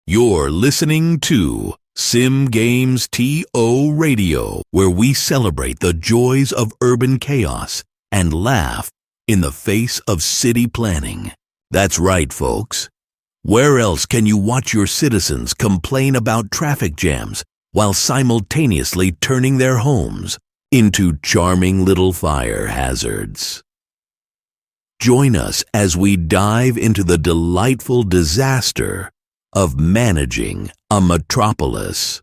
You're listening to Sim Games TO Radio, where we celebrate the joys of urban chaos and laugh in the face of city planning. That's right, folks. Where else can you watch your citizens complain about traffic jams while simultaneously turning their homes into charming little fire hazards? Join us as we dive into the delightful disaster of managing a metropolis,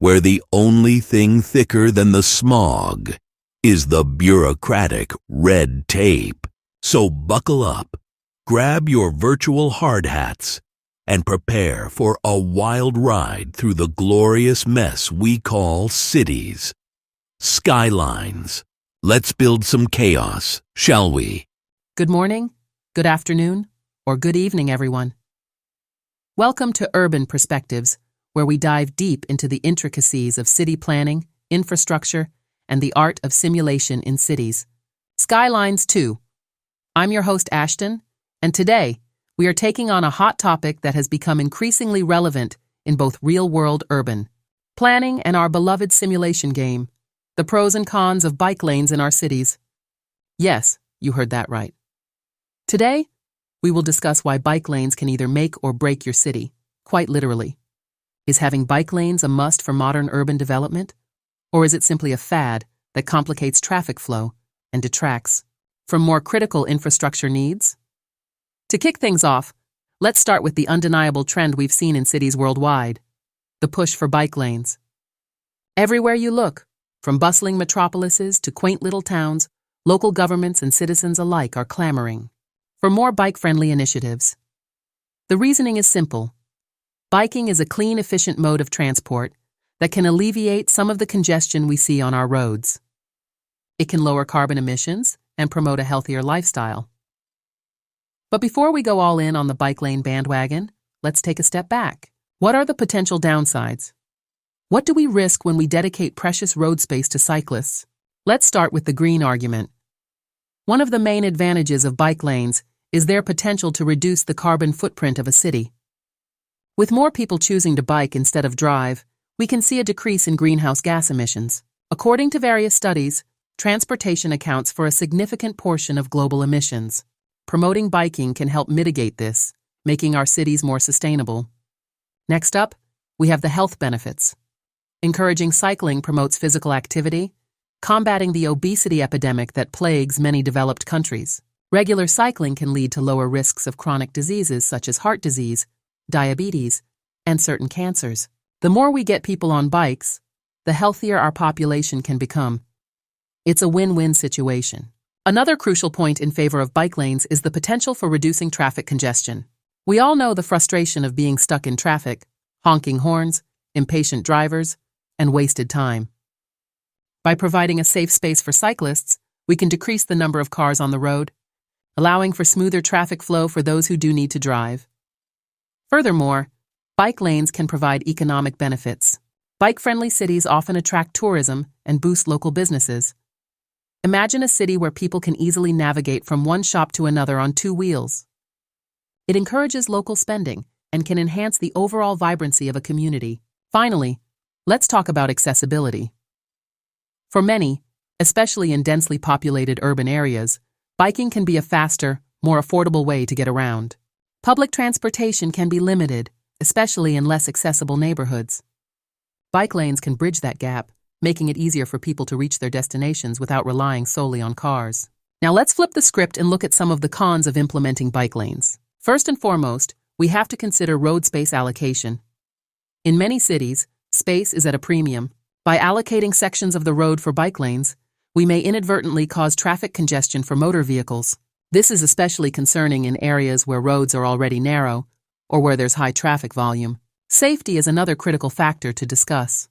where the only thing thicker than the smog is the bureaucratic red tape. So buckle up, grab your virtual hard hats, and prepare for a wild ride through the glorious mess we call Cities Skylines. Let's build some chaos, shall we? Good morning, good afternoon, or good evening, everyone. Welcome to Urban Perspectives, where we dive deep into the intricacies of city planning, infrastructure, and the art of simulation in cities. Skylines 2. I'm your host, Ashton, and today we are taking on a hot topic that has become increasingly relevant in both real-world urban planning and our beloved simulation game, the pros and cons of bike lanes in our cities. Yes, you heard that right. Today, we will discuss why bike lanes can either make or break your city, quite literally. Is having bike lanes a must for modern urban development? Or is it simply a fad that complicates traffic flow and detracts from more critical infrastructure needs? To kick things off, let's start with the undeniable trend we've seen in cities worldwide, the push for bike lanes. Everywhere you look, from bustling metropolises to quaint little towns, local governments and citizens alike are clamoring for more bike-friendly initiatives. The reasoning is simple. Biking is a clean, efficient mode of transport that can alleviate some of the congestion we see on our roads. It can lower carbon emissions and promote a healthier lifestyle. But before we go all in on the bike lane bandwagon, let's take a step back. What are the potential downsides? What do we risk when we dedicate precious road space to cyclists? Let's start with the green argument. One of the main advantages of bike lanes is their potential to reduce the carbon footprint of a city. With more people choosing to bike instead of drive, we can see a decrease in greenhouse gas emissions. According to various studies, transportation accounts for a significant portion of global emissions. Promoting biking can help mitigate this, making our cities more sustainable. Next up, we have the health benefits. Encouraging cycling promotes physical activity, combating the obesity epidemic that plagues many developed countries. Regular cycling can lead to lower risks of chronic diseases such as heart disease, diabetes, and certain cancers. The more we get people on bikes, the healthier our population can become. It's a win-win situation. Another crucial point in favor of bike lanes is the potential for reducing traffic congestion. We all know the frustration of being stuck in traffic, honking horns, impatient drivers, and wasted time. By providing a safe space for cyclists, we can decrease the number of cars on the road, allowing for smoother traffic flow for those who do need to drive. Furthermore, bike lanes can provide economic benefits. Bike-friendly cities often attract tourism and boost local businesses. Imagine a city where people can easily navigate from one shop to another on two wheels. It encourages local spending and can enhance the overall vibrancy of a community. Finally, let's talk about accessibility. For many, especially in densely populated urban areas, biking can be a faster, more affordable way to get around. Public transportation can be limited, especially in less accessible neighborhoods. Bike lanes can bridge that gap, making it easier for people to reach their destinations without relying solely on cars. Now let's flip the script and look at some of the cons of implementing bike lanes. First and foremost, we have to consider road space allocation. In many cities, space is at a premium. By allocating sections of the road for bike lanes, we may inadvertently cause traffic congestion for motor vehicles. This is especially concerning in areas where roads are already narrow or where there's high traffic volume. Safety is another critical factor to discuss.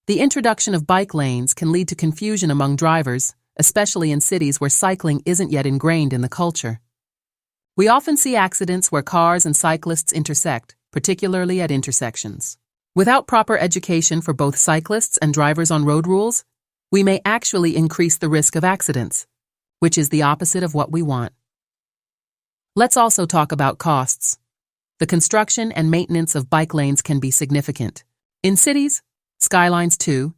The introduction of bike lanes can lead to confusion among drivers, especially in cities where cycling isn't yet ingrained in the culture. We often see accidents where cars and cyclists intersect, particularly at intersections. Without proper education for both cyclists and drivers on road rules, we may actually increase the risk of accidents, which is the opposite of what we want. Let's also talk about costs. the construction and maintenance of bike lanes can be significant. In Cities Skylines 2,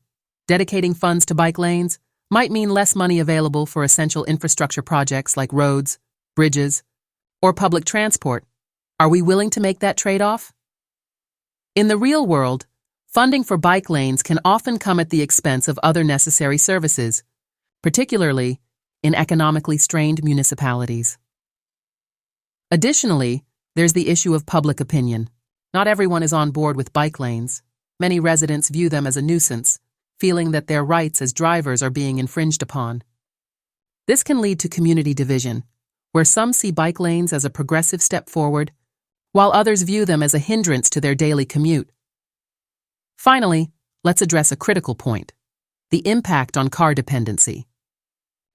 dedicating funds to bike lanes might mean less money available for essential infrastructure projects like roads, bridges, or public transport. Are we willing to make that trade-off? In the real world, funding for bike lanes can often come at the expense of other necessary services, particularly in economically strained municipalities. Additionally, there's the issue of public opinion. Not everyone is on board with bike lanes. Many residents view them as a nuisance, feeling that their rights as drivers are being infringed upon. This can lead to community division, where some see bike lanes as a progressive step forward, while others view them as a hindrance to their daily commute. Finally, let's address a critical point: the impact on car dependency.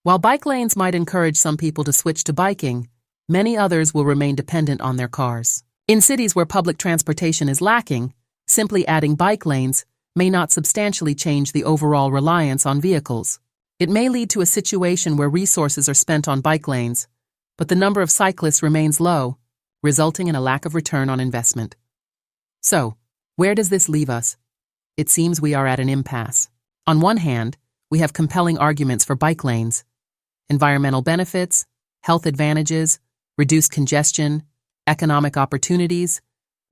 While bike lanes might encourage some people to switch to biking, many others will remain dependent on their cars. In cities where public transportation is lacking, simply adding bike lanes may not substantially change the overall reliance on vehicles. It may lead to a situation where resources are spent on bike lanes, but the number of cyclists remains low, resulting in a lack of return on investment. So, where does this leave us? It seems we are at an impasse. On one hand, we have compelling arguments for bike lanes: environmental benefits, health advantages, reduced congestion, economic opportunities,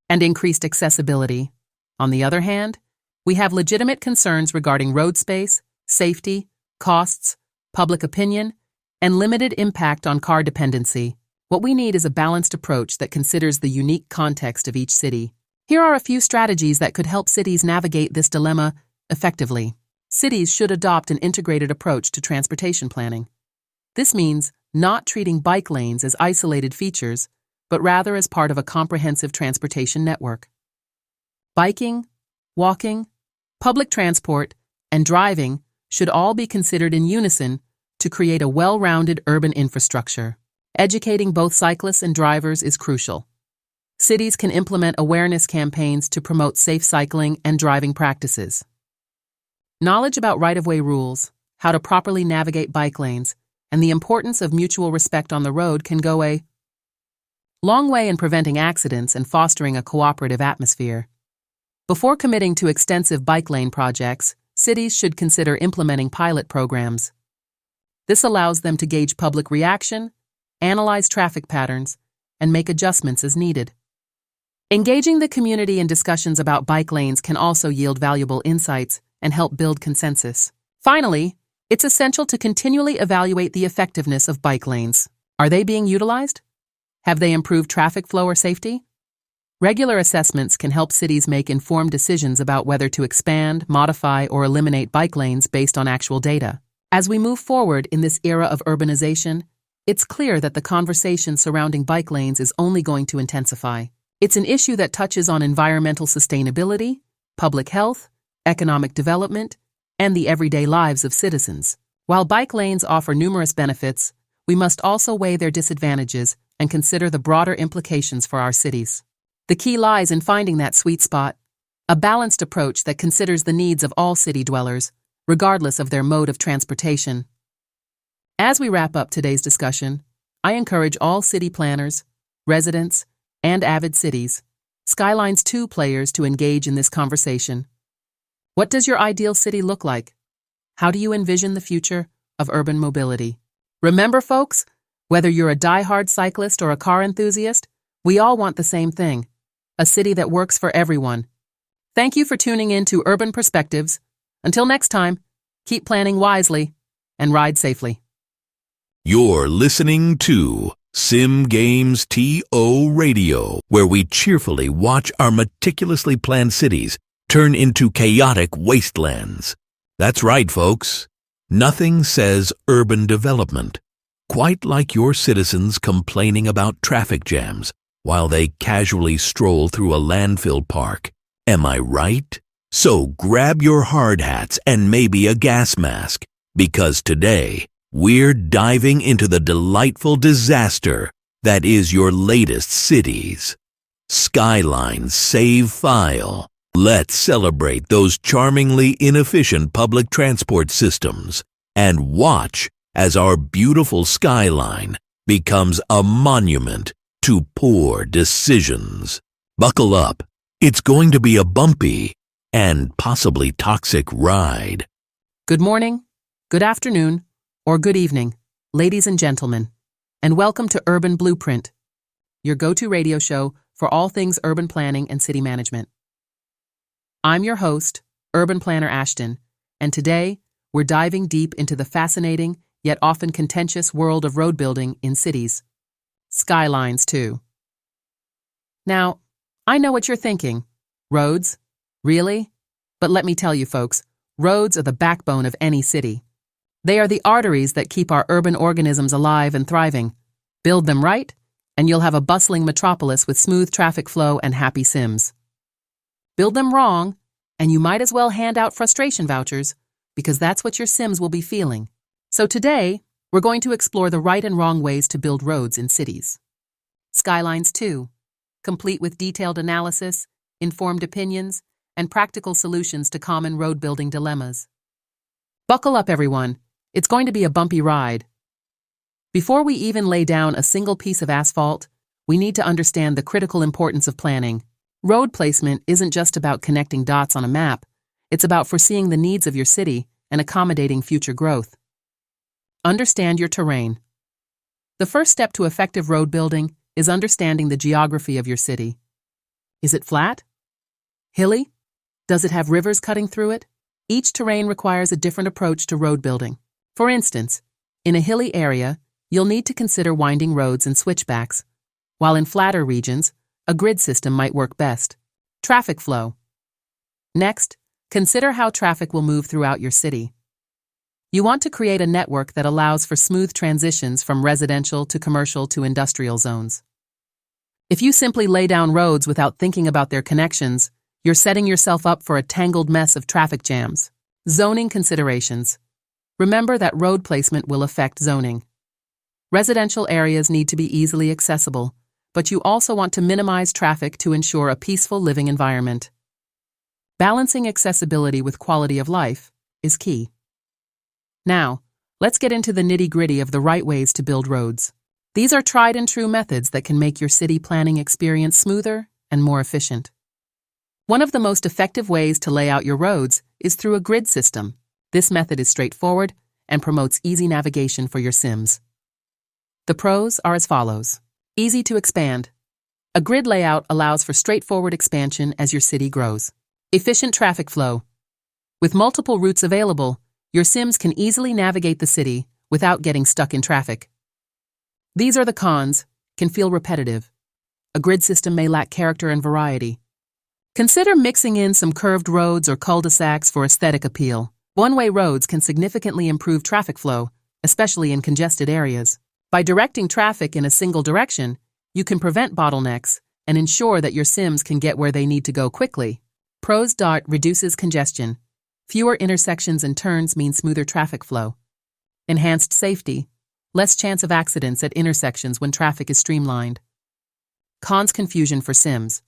and increased accessibility. On the other hand, we have legitimate concerns regarding road space, safety, costs, public opinion, and limited impact on car dependency. What we need is a balanced approach that considers the unique context of each city. Here are a few strategies that could help cities navigate this dilemma effectively. Cities should adopt an integrated approach to transportation planning. This means not treating bike lanes as isolated features, but rather as part of a comprehensive transportation network. Biking, walking, public transport, and driving should all be considered in unison to create a well-rounded urban infrastructure. Educating both cyclists and drivers is crucial. Cities can implement awareness campaigns to promote safe cycling and driving practices. Knowledge about right-of-way rules, how to properly navigate bike lanes, and the importance of mutual respect on the road can go a long way in preventing accidents and fostering a cooperative atmosphere. Before committing to extensive bike lane projects, cities should consider implementing pilot programs. This allows them to gauge public reaction, analyze traffic patterns, and make adjustments as needed. Engaging the community in discussions about bike lanes can also yield valuable insights and help build consensus. Finally, it's essential to continually evaluate the effectiveness of bike lanes. Are they being utilized? Have they improved traffic flow or safety? Regular assessments can help cities make informed decisions about whether to expand, modify, or eliminate bike lanes based on actual data. As we move forward in this era of urbanization, it's clear that the conversation surrounding bike lanes is only going to intensify. It's an issue that touches on environmental sustainability, public health, economic development, and the everyday lives of citizens. While bike lanes offer numerous benefits, we must also weigh their disadvantages and consider the broader implications for our cities. The key lies in finding that sweet spot, a balanced approach that considers the needs of all city dwellers, regardless of their mode of transportation. As we wrap up today's discussion, I encourage all city planners, residents, and avid Cities Skylines 2 players to engage in this conversation. What does your ideal city look like? How do you envision the future of urban mobility? Remember, folks, whether you're a die-hard cyclist or a car enthusiast, we all want the same thing: a city that works for everyone. Thank you for tuning in to Urban Perspectives. Until next time, keep planning wisely and ride safely. You're listening to Sim Games TO Radio, where we cheerfully watch our meticulously planned cities turn into chaotic wastelands. That's right, folks. Nothing says urban development quite like your citizens complaining about traffic jams while they casually stroll through a landfill park. Am I right? So grab your hard hats and maybe a gas mask, because today we're diving into the delightful disaster that is your latest Cities Skylines save file. Let's celebrate those charmingly inefficient public transport systems and watch as our beautiful skyline becomes a monument to to poor decisions. Buckle up. It's going to be a bumpy and possibly toxic ride. Good morning, good afternoon, or good evening, ladies and gentlemen, and welcome to Urban Blueprint, your go-to radio show for all things urban planning and city management. I'm your host, Urban Planner Ashton, and today we're diving deep into the fascinating yet often contentious world of road building in cities. Skylines, too. Now, I know what you're thinking. Roads? Really? But let me tell you, folks, roads are the backbone of any city. They are the arteries that keep our urban organisms alive and thriving. Build them right, and you'll have a bustling metropolis with smooth traffic flow and happy Sims. Build them wrong, and you might as well hand out frustration vouchers, because that's what your Sims will be feeling. So today, we're going to explore the right and wrong ways to build roads in cities. Skylines 2, complete with detailed analysis, informed opinions, and practical solutions to common road building dilemmas. Buckle up, everyone. It's going to be a bumpy ride. Before we even lay down a single piece of asphalt, we need to understand the critical importance of planning. Road placement isn't just about connecting dots on a map. It's about foreseeing the needs of your city and accommodating future growth. Understand your terrain. The first step to effective road building is understanding the geography of your city. Is it flat? Hilly? Does it have rivers cutting through it? Each terrain requires a different approach to road building. For instance, in a hilly area, you'll need to consider winding roads and switchbacks, while in flatter regions, a grid system might work best. Traffic flow. Next, consider how traffic will move throughout your city. You want to create a network that allows for smooth transitions from residential to commercial to industrial zones. If you simply lay down roads without thinking about their connections, you're setting yourself up for a tangled mess of traffic jams. Zoning considerations. Remember that road placement will affect zoning. Residential areas need to be easily accessible, but you also want to minimize traffic to ensure a peaceful living environment. Balancing accessibility with quality of life is key. Now, let's get into the nitty-gritty of the right ways to build roads. These are tried and true methods that can make your city planning experience smoother and more efficient. One of the most effective ways to lay out your roads is through a grid system. This method is straightforward and promotes easy navigation for your Sims. The pros are as follows. Easy to expand. A grid layout allows for straightforward expansion as your city grows. Efficient traffic flow. With multiple routes available, your Sims can easily navigate the city without getting stuck in traffic. These are the cons. Can feel repetitive. A grid system may lack character and variety. Consider mixing in some curved roads or cul-de-sacs for aesthetic appeal. One-way roads can significantly improve traffic flow, especially in congested areas. By directing traffic in a single direction, you can prevent bottlenecks and ensure that your Sims can get where they need to go quickly. Pros. Reduces congestion. Fewer intersections and turns mean smoother traffic flow. Enhanced safety. Less chance of accidents at intersections when traffic is streamlined. Cons. Confusion for Sims.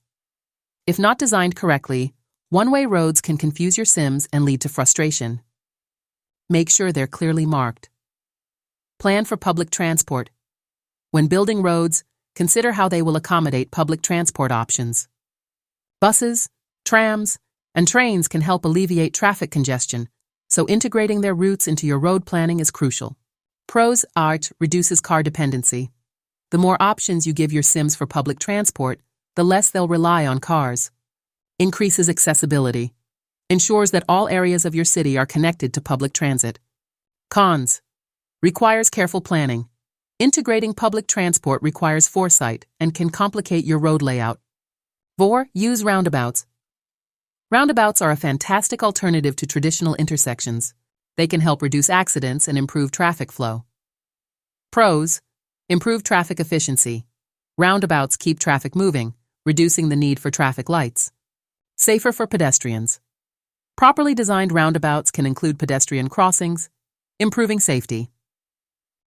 If not designed correctly, one-way roads can confuse your Sims and lead to frustration. Make sure they're clearly marked. Plan for public transport. When building roads, consider how they will accommodate public transport options. Buses, trams, and trains can help alleviate traffic congestion, so integrating their routes into your road planning is crucial. Pros. Reduces car dependency. The more options you give your Sims for public transport, the less they'll rely on cars. Increases accessibility. Ensures that all areas of your city are connected to public transit. Cons. Requires careful planning. Integrating public transport requires foresight and can complicate your road layout. 4. Use roundabouts. Roundabouts are a fantastic alternative to traditional intersections. They can help reduce accidents and improve traffic flow. Pros. Improve traffic efficiency. Roundabouts keep traffic moving, reducing the need for traffic lights. Safer for pedestrians. Properly designed roundabouts can include pedestrian crossings, improving safety.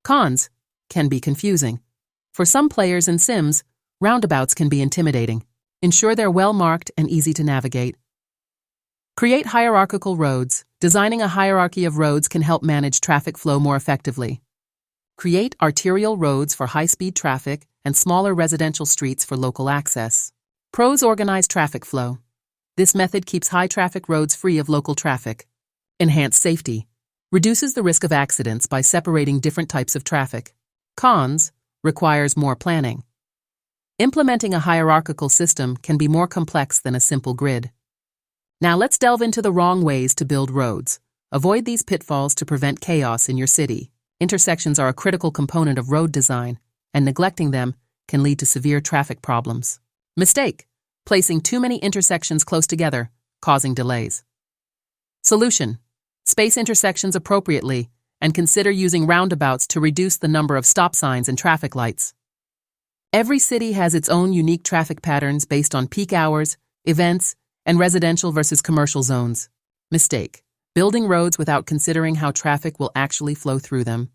Cons. Can be confusing. For some players and Sims, roundabouts can be intimidating. Ensure they're well marked and easy to navigate. Create hierarchical roads. Designing a hierarchy of roads can help manage traffic flow more effectively. Create arterial roads for high-speed traffic and smaller residential streets for local access. Pros: organize traffic flow. This method keeps high-traffic roads free of local traffic. Enhance safety. Reduces the risk of accidents by separating different types of traffic. Cons: requires more planning. Implementing a hierarchical system can be more complex than a simple grid. Now let's delve into the wrong ways to build roads. Avoid these pitfalls to prevent chaos in your city. Intersections are a critical component of road design, and neglecting them can lead to severe traffic problems. Mistake: placing too many intersections close together, causing delays. Solution: space intersections appropriately and consider using roundabouts to reduce the number of stop signs and traffic lights. Every city has its own unique traffic patterns based on peak hours, events, and residential versus commercial zones. Mistake: building roads without considering how traffic will actually flow through them.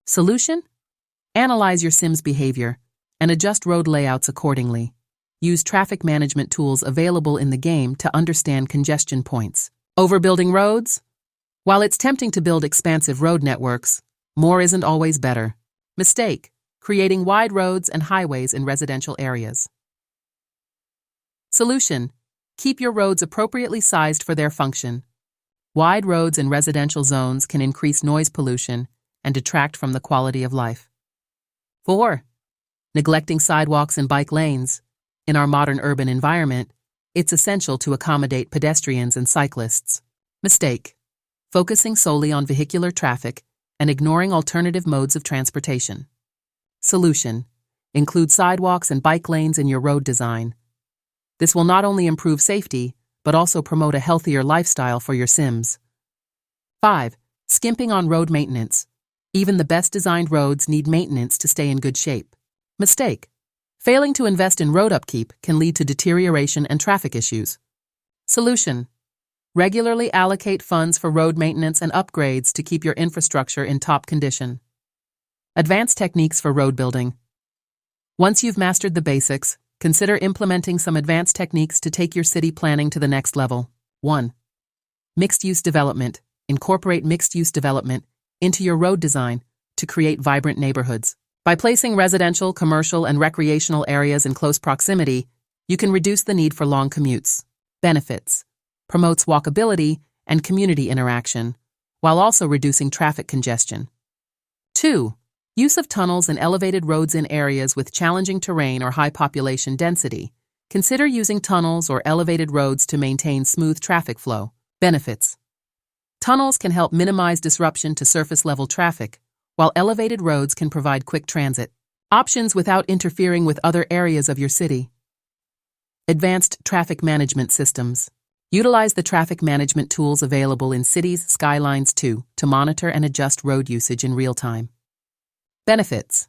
Solution: analyze your SIM's behavior and adjust road layouts accordingly. Use traffic management tools available in the game to understand congestion points. Overbuilding roads? While it's tempting to build expansive road networks, more isn't always better. Mistake: creating wide roads and highways in residential areas. Solution: keep your roads appropriately sized for their function. Wide roads in residential zones can increase noise pollution and detract from the quality of life. 4. Neglecting sidewalks and bike lanes. In our modern urban environment, it's essential to accommodate pedestrians and cyclists. Mistake: focusing solely on vehicular traffic and ignoring alternative modes of transportation. Solution: include sidewalks and bike lanes in your road design. This will not only improve safety, but also promote a healthier lifestyle for your Sims. 5. Skimping on road maintenance. Even the best designed roads need maintenance to stay in good shape. Mistake: failing to invest in road upkeep can lead to deterioration and traffic issues. Solution: regularly allocate funds for road maintenance and upgrades to keep your infrastructure in top condition. Advanced techniques for road building. Once you've mastered the basics, consider implementing some advanced techniques to take your city planning to the next level. 1. Mixed-use development. Incorporate mixed-use development into your road design to create vibrant neighborhoods. By placing residential, commercial, and recreational areas in close proximity, you can reduce the need for long commutes. Benefits: promotes walkability and community interaction, while also reducing traffic congestion. 2. Use of tunnels and elevated roads in areas with challenging terrain or high population density. Consider using tunnels or elevated roads to maintain smooth traffic flow. Benefits: tunnels can help minimize disruption to surface-level traffic, while elevated roads can provide quick transit options without interfering with other areas of your city. Advanced traffic management systems. Utilize the traffic management tools available in Cities Skylines 2 to monitor and adjust road usage in real time. Benefits: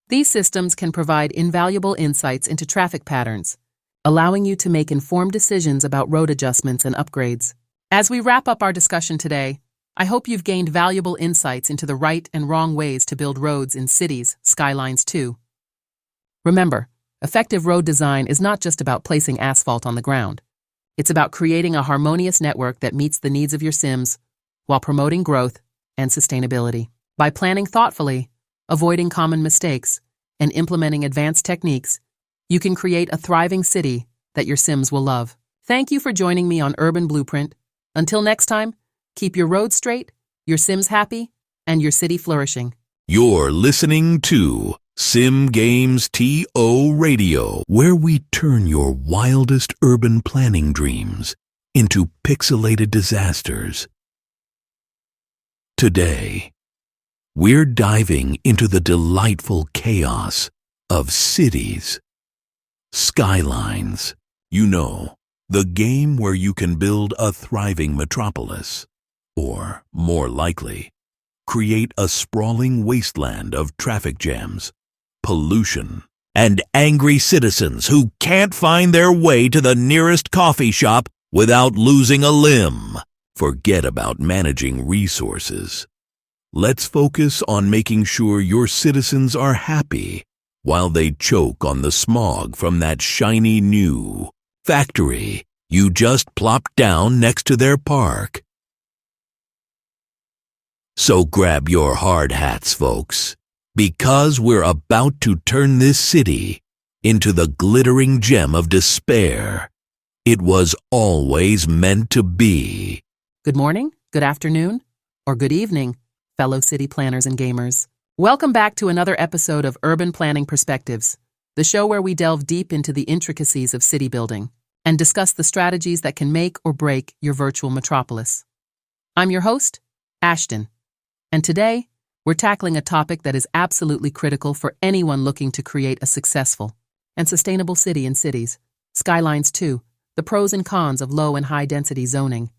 these systems can provide invaluable insights into traffic patterns, allowing you to make informed decisions about road adjustments and upgrades. As we wrap up our discussion today, I hope you've gained valuable insights into the right and wrong ways to build roads in Cities Skylines 2. Remember, effective road design is not just about placing asphalt on the ground. It's about creating a harmonious network that meets the needs of your Sims while promoting growth and sustainability. By planning thoughtfully, avoiding common mistakes, and implementing advanced techniques, you can create a thriving city that your Sims will love. Thank you for joining me on Urban Blueprint. Until next time, keep your roads straight, your Sims happy, and your city flourishing. You're listening to Sim Games TO Radio, where we turn your wildest urban planning dreams into pixelated disasters. Today, we're diving into the delightful chaos of Cities Skylines. You know, the game where you can build a thriving metropolis, or more likely, create a sprawling wasteland of traffic jams, pollution, and angry citizens who can't find their way to the nearest coffee shop without losing a limb. Forget about managing resources. Let's focus on making sure your citizens are happy while they choke on the smog from that shiny new factory you just plopped down next to their park. So grab your hard hats, folks. Because we're about to turn this city into the glittering gem of despair. It was always meant to be. Good morning, good afternoon, or good evening, fellow city planners and gamers. Welcome back to another episode of Urban Planning Perspectives, the show where we delve deep into the intricacies of city building and discuss the strategies that can make or break your virtual metropolis. I'm your host, Ashton, and today we're tackling a topic that is absolutely critical for anyone looking to create a successful and sustainable city in Cities Skylines 2, the pros and cons of low and high density zoning.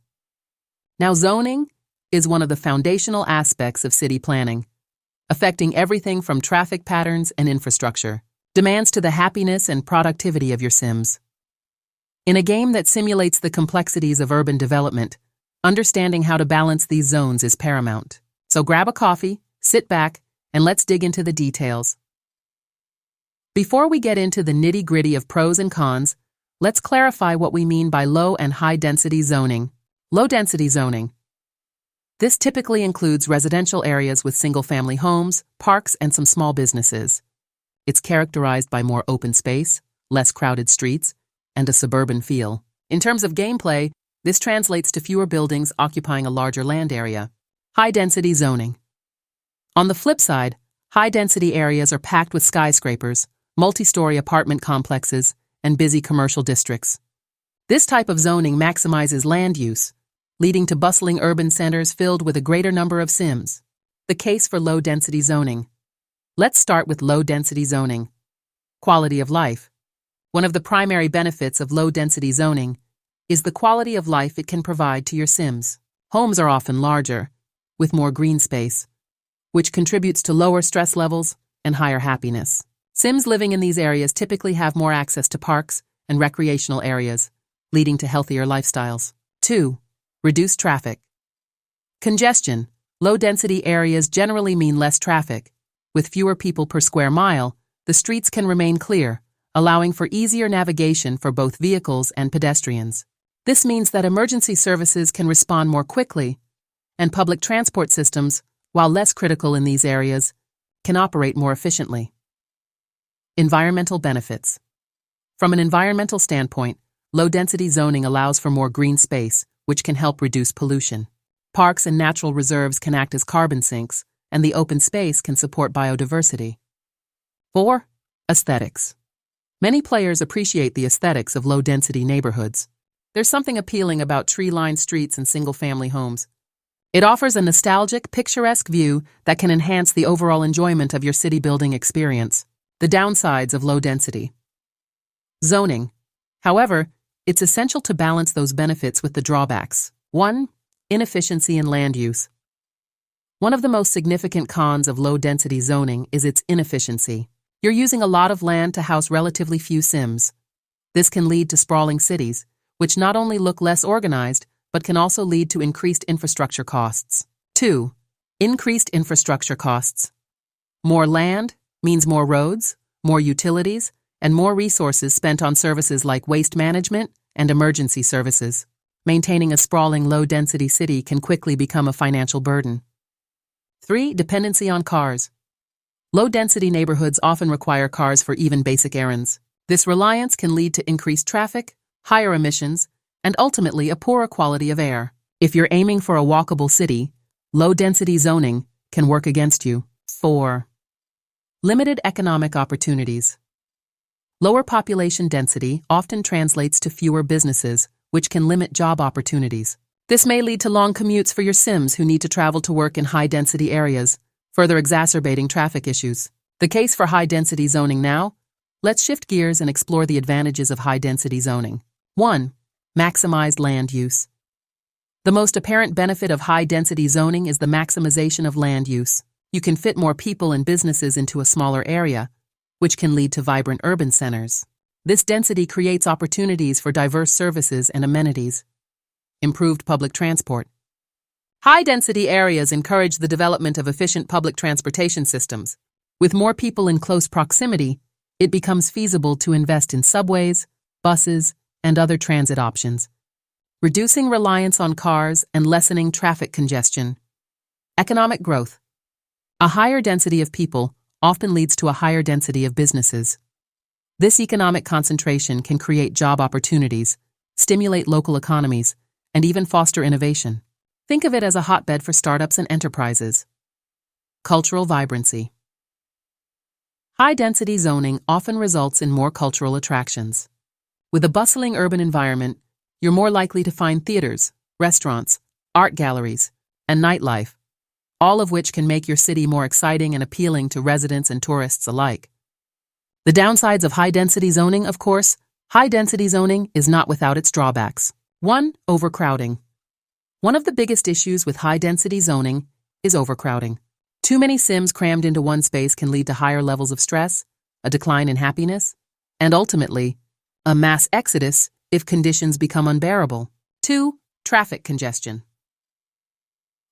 Now, zoning is one of the foundational aspects of city planning, affecting everything from traffic patterns and infrastructure, demands to the happiness and productivity of your Sims. In a game that simulates the complexities of urban development, understanding how to balance these zones is paramount. So grab a coffee, sit back, and let's dig into the details. Before we get into the nitty-gritty of pros and cons, let's clarify what we mean by low and high-density zoning. Low-density zoning. This typically includes residential areas with single-family homes, parks, and some small businesses. It's characterized by more open space, less crowded streets, and a suburban feel. In terms of gameplay, this translates to fewer buildings occupying a larger land area. High-density zoning. On the flip side, high-density areas are packed with skyscrapers, multi-story apartment complexes, and busy commercial districts. This type of zoning maximizes land use, leading to bustling urban centers filled with a greater number of Sims. The case for low-density zoning. Let's start with low-density zoning. Quality of life. One of the primary benefits of low-density zoning is the quality of life it can provide to your Sims. Homes are often larger, with more green space, which contributes to lower stress levels and higher happiness. Sims living in these areas typically have more access to parks and recreational areas, leading to healthier lifestyles. 2. Reduced traffic. Congestion. Low-density areas generally mean less traffic. With fewer people per square mile, the streets can remain clear, allowing for easier navigation for both vehicles and pedestrians. This means that emergency services can respond more quickly, and public transport systems, while less critical in these areas, can operate more efficiently. Environmental benefits. From an environmental standpoint, low-density zoning allows for more green space, which can help reduce pollution. Parks and natural reserves can act as carbon sinks, and the open space can support biodiversity. 4. Aesthetics. Many players appreciate the aesthetics of low-density neighborhoods. There's something appealing about tree-lined streets and single-family homes. It offers a nostalgic, picturesque view that can enhance the overall enjoyment of your city-building experience. The downsides of low density. Zoning. However, it's essential to balance those benefits with the drawbacks. 1. Inefficiency in land use. One of the most significant cons of low-density zoning is its inefficiency. You're using a lot of land to house relatively few Sims. This can lead to sprawling cities, which not only look less organized, but can also lead to increased infrastructure costs. 2. Increased infrastructure costs. More land means more roads, more utilities, and more resources spent on services like waste management and emergency services. Maintaining a sprawling low-density city can quickly become a financial burden. 3. Dependency on cars. Low-density neighborhoods often require cars for even basic errands. This reliance can lead to increased traffic, higher emissions, and ultimately a poorer quality of air. If you're aiming for a walkable city, low-density zoning can work against you. 4. Limited economic opportunities. Lower population density often translates to fewer businesses, which can limit job opportunities. This may lead to long commutes for your Sims who need to travel to work in high-density areas, further exacerbating traffic issues. The case for high-density zoning now? Let's shift gears and explore the advantages of high-density zoning. 1. Maximized land use. The most apparent benefit of high-density zoning is the maximization of land use. You can fit more people and businesses into a smaller area, which can lead to vibrant urban centers. This density creates opportunities for diverse services and amenities. Improved public transport. High-density areas encourage the development of efficient public transportation systems. With more people in close proximity, it becomes feasible to invest in subways, buses, and other transit options, reducing reliance on cars and lessening traffic congestion. Economic growth. A higher density of people often leads to a higher density of businesses. This economic concentration can create job opportunities, stimulate local economies, and even foster innovation. Think of it as a hotbed for startups and enterprises. Cultural vibrancy. High-density zoning often results in more cultural attractions. With a bustling urban environment, you're more likely to find theaters, restaurants, art galleries, and nightlife, all of which can make your city more exciting and appealing to residents and tourists alike. The downsides of high-density zoning, of course, high-density zoning is not without its drawbacks. 1. Overcrowding. One of the biggest issues with high-density zoning is overcrowding. Too many Sims crammed into one space can lead to higher levels of stress, a decline in happiness, and ultimately, a mass exodus if conditions become unbearable. 2. Traffic congestion.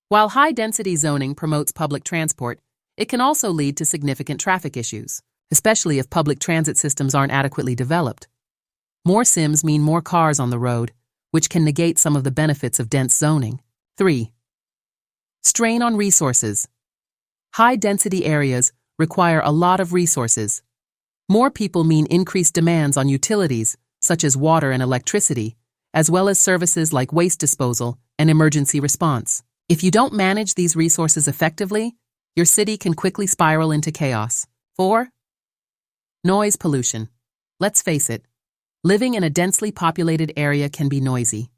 While high-density zoning promotes public transport, it can also lead to significant traffic issues, especially if public transit systems aren't adequately developed. More Sims mean more cars on the road, which can negate some of the benefits of dense zoning. 3. Strain on resources. High-density areas require a lot of resources. More people mean increased demands on utilities, such as water and electricity, as well as services like waste disposal and emergency response. If you don't manage these resources effectively, your city can quickly spiral into chaos. 4. Noise pollution. Let's face it, living in a densely populated area can be noisy.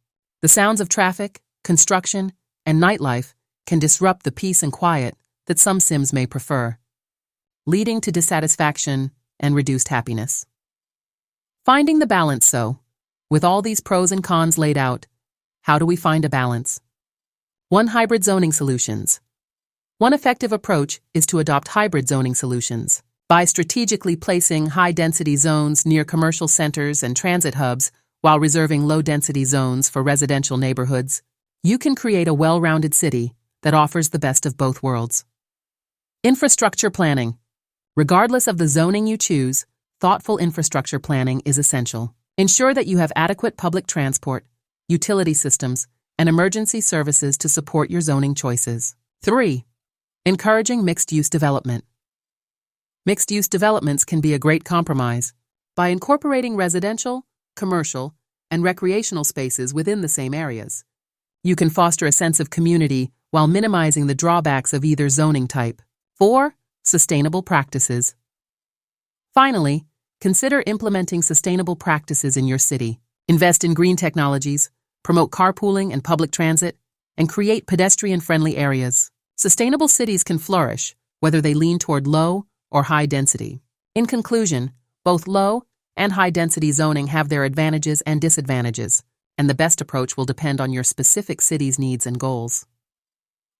The sounds of traffic, construction, and nightlife can disrupt the peace and quiet that some Sims may prefer, leading to dissatisfaction and reduced happiness. Finding the balance. So, with all these pros and cons laid out, how do we find a balance? 1. Hybrid zoning solutions. One effective approach is to adopt hybrid zoning solutions. By strategically placing high-density zones near commercial centers and transit hubs while reserving low-density zones for residential neighborhoods, you can create a well-rounded city that offers the best of both worlds. Infrastructure planning. Regardless of the zoning you choose, thoughtful infrastructure planning is essential. Ensure that you have adequate public transport, utility systems, and emergency services to support your zoning choices. 3. Encouraging mixed-use development. Mixed-use developments can be a great compromise. By incorporating residential, commercial, and recreational spaces within the same areas, you can foster a sense of community while minimizing the drawbacks of either zoning type. 4. Sustainable practices. Finally, consider implementing sustainable practices in your city. Invest in green technologies, promote carpooling and public transit, and create pedestrian-friendly areas. Sustainable cities can flourish, whether they lean toward low or high density. In conclusion, both low and high density zoning have their advantages and disadvantages, and the best approach will depend on your specific city's needs and goals.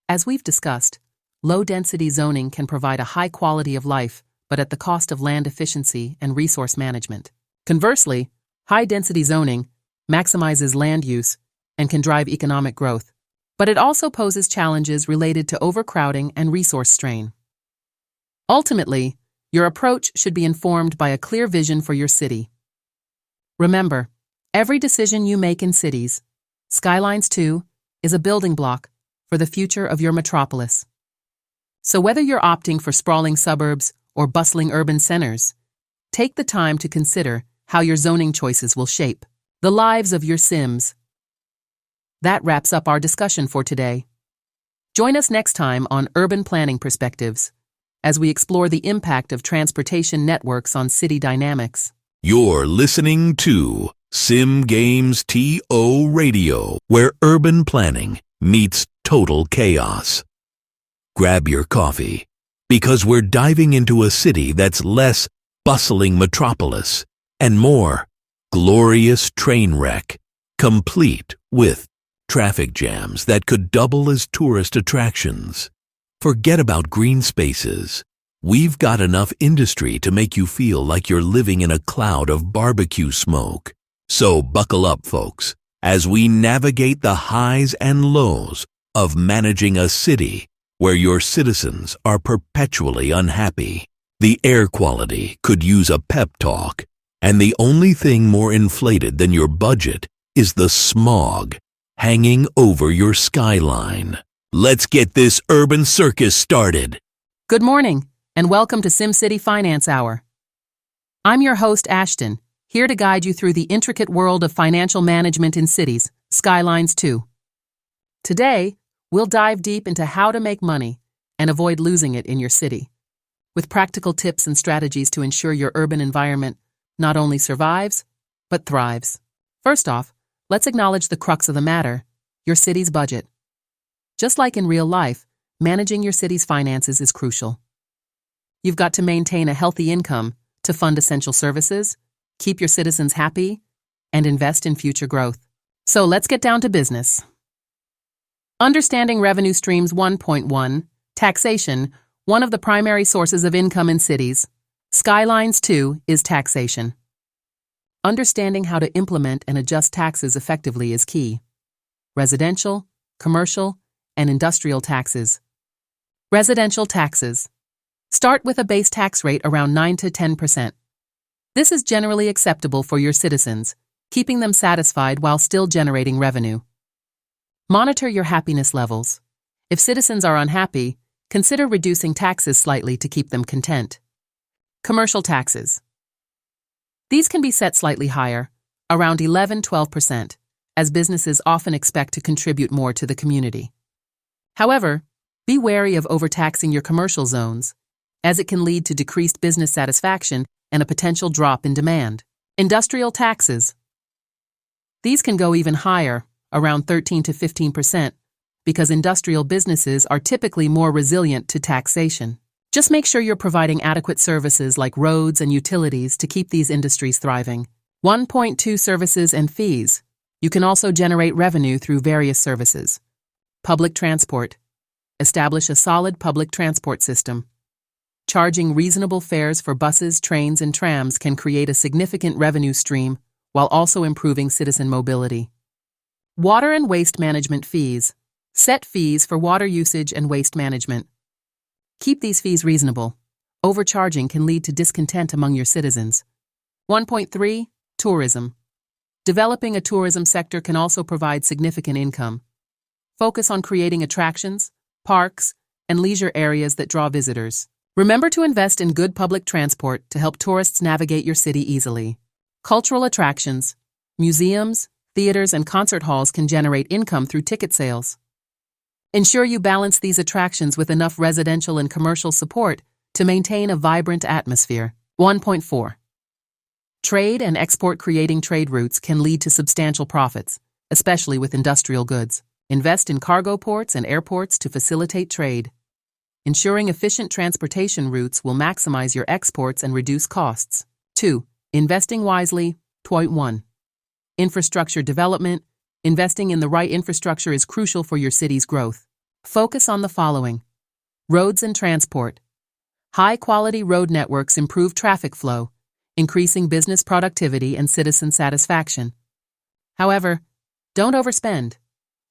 As we've discussed, low density zoning can provide a high quality of life, but at the cost of land efficiency and resource management. Conversely, high density zoning maximizes land use and can drive economic growth, but it also poses challenges related to overcrowding and resource strain. Ultimately, your approach should be informed by a clear vision for your city. Remember, every decision you make in Cities Skylines 2 is a building block for the future of your metropolis. So whether you're opting for sprawling suburbs or bustling urban centers, take the time to consider how your zoning choices will shape the lives of your Sims. That wraps up our discussion for today. Join us next time on Urban Planning Perspectives, as we explore the impact of transportation networks on city dynamics. You're listening to Sim Games TO Radio, where urban planning meets total chaos. Grab your coffee, because we're diving into a city that's less bustling metropolis and more glorious train wreck, complete with traffic jams that could double as tourist attractions. Forget about green spaces. We've got enough industry to make you feel like you're living in a cloud of barbecue smoke. So buckle up, folks, as we navigate the highs and lows of managing a city where your citizens are perpetually unhappy. The air quality could use a pep talk, and the only thing more inflated than your budget is the smog hanging over your skyline. Let's get this urban circus started. Good morning, and welcome to SimCity Finance Hour. I'm your host, Ashton, here to guide you through the intricate world of financial management in Cities Skylines 2. Today, we'll dive deep into how to make money and avoid losing it in your city, with practical tips and strategies to ensure your urban environment not only survives, but thrives. First off, let's acknowledge the crux of the matter, your city's budget. Just like in real life, managing your city's finances is crucial. You've got to maintain a healthy income to fund essential services, keep your citizens happy, and invest in future growth. So let's get down to business. Understanding revenue streams 1.1, taxation, one of the primary sources of income in cities. Skylines 2 is taxation. Understanding how to implement and adjust taxes effectively is key. Residential, commercial, and industrial taxes. Residential taxes. Start with a base tax rate around 9 to 10%. This is generally acceptable for your citizens, keeping them satisfied while still generating revenue. Monitor your happiness levels. If citizens are unhappy, consider reducing taxes slightly to keep them content. Commercial taxes. These can be set slightly higher, around 11–12%, as businesses often expect to contribute more to the community. However, be wary of overtaxing your commercial zones, as it can lead to decreased business satisfaction and a potential drop in demand. Industrial taxes. These can go even higher, around 13 to 15%, because industrial businesses are typically more resilient to taxation. Just make sure you're providing adequate services like roads and utilities to keep these industries thriving. 1.2 Services and fees. You can also generate revenue through various services. Public transport. Establish a solid public transport system. Charging reasonable fares for buses, trains, and trams can create a significant revenue stream while also improving citizen mobility. Water and waste management fees. Set fees for water usage and waste management. Keep these fees reasonable. Overcharging can lead to discontent among your citizens. 1.3 Tourism. Developing a tourism sector can also provide significant income. Focus on creating attractions, parks, and leisure areas that draw visitors. Remember to invest in good public transport to help tourists navigate your city easily. Cultural attractions. Museums, theaters, and concert halls can generate income through ticket sales. Ensure you balance these attractions with enough residential and commercial support to maintain a vibrant atmosphere. 1.4 Trade and export. Creating trade routes can lead to substantial profits, especially with industrial goods. Invest in cargo ports and airports to facilitate trade. Ensuring efficient transportation routes will maximize your exports and reduce costs. 2. Investing wisely. 1. Infrastructure development. Investing in the right infrastructure is crucial for your city's growth. Focus on the following. Roads and transport. High-quality road networks improve traffic flow, increasing business productivity and citizen satisfaction. However, don't overspend.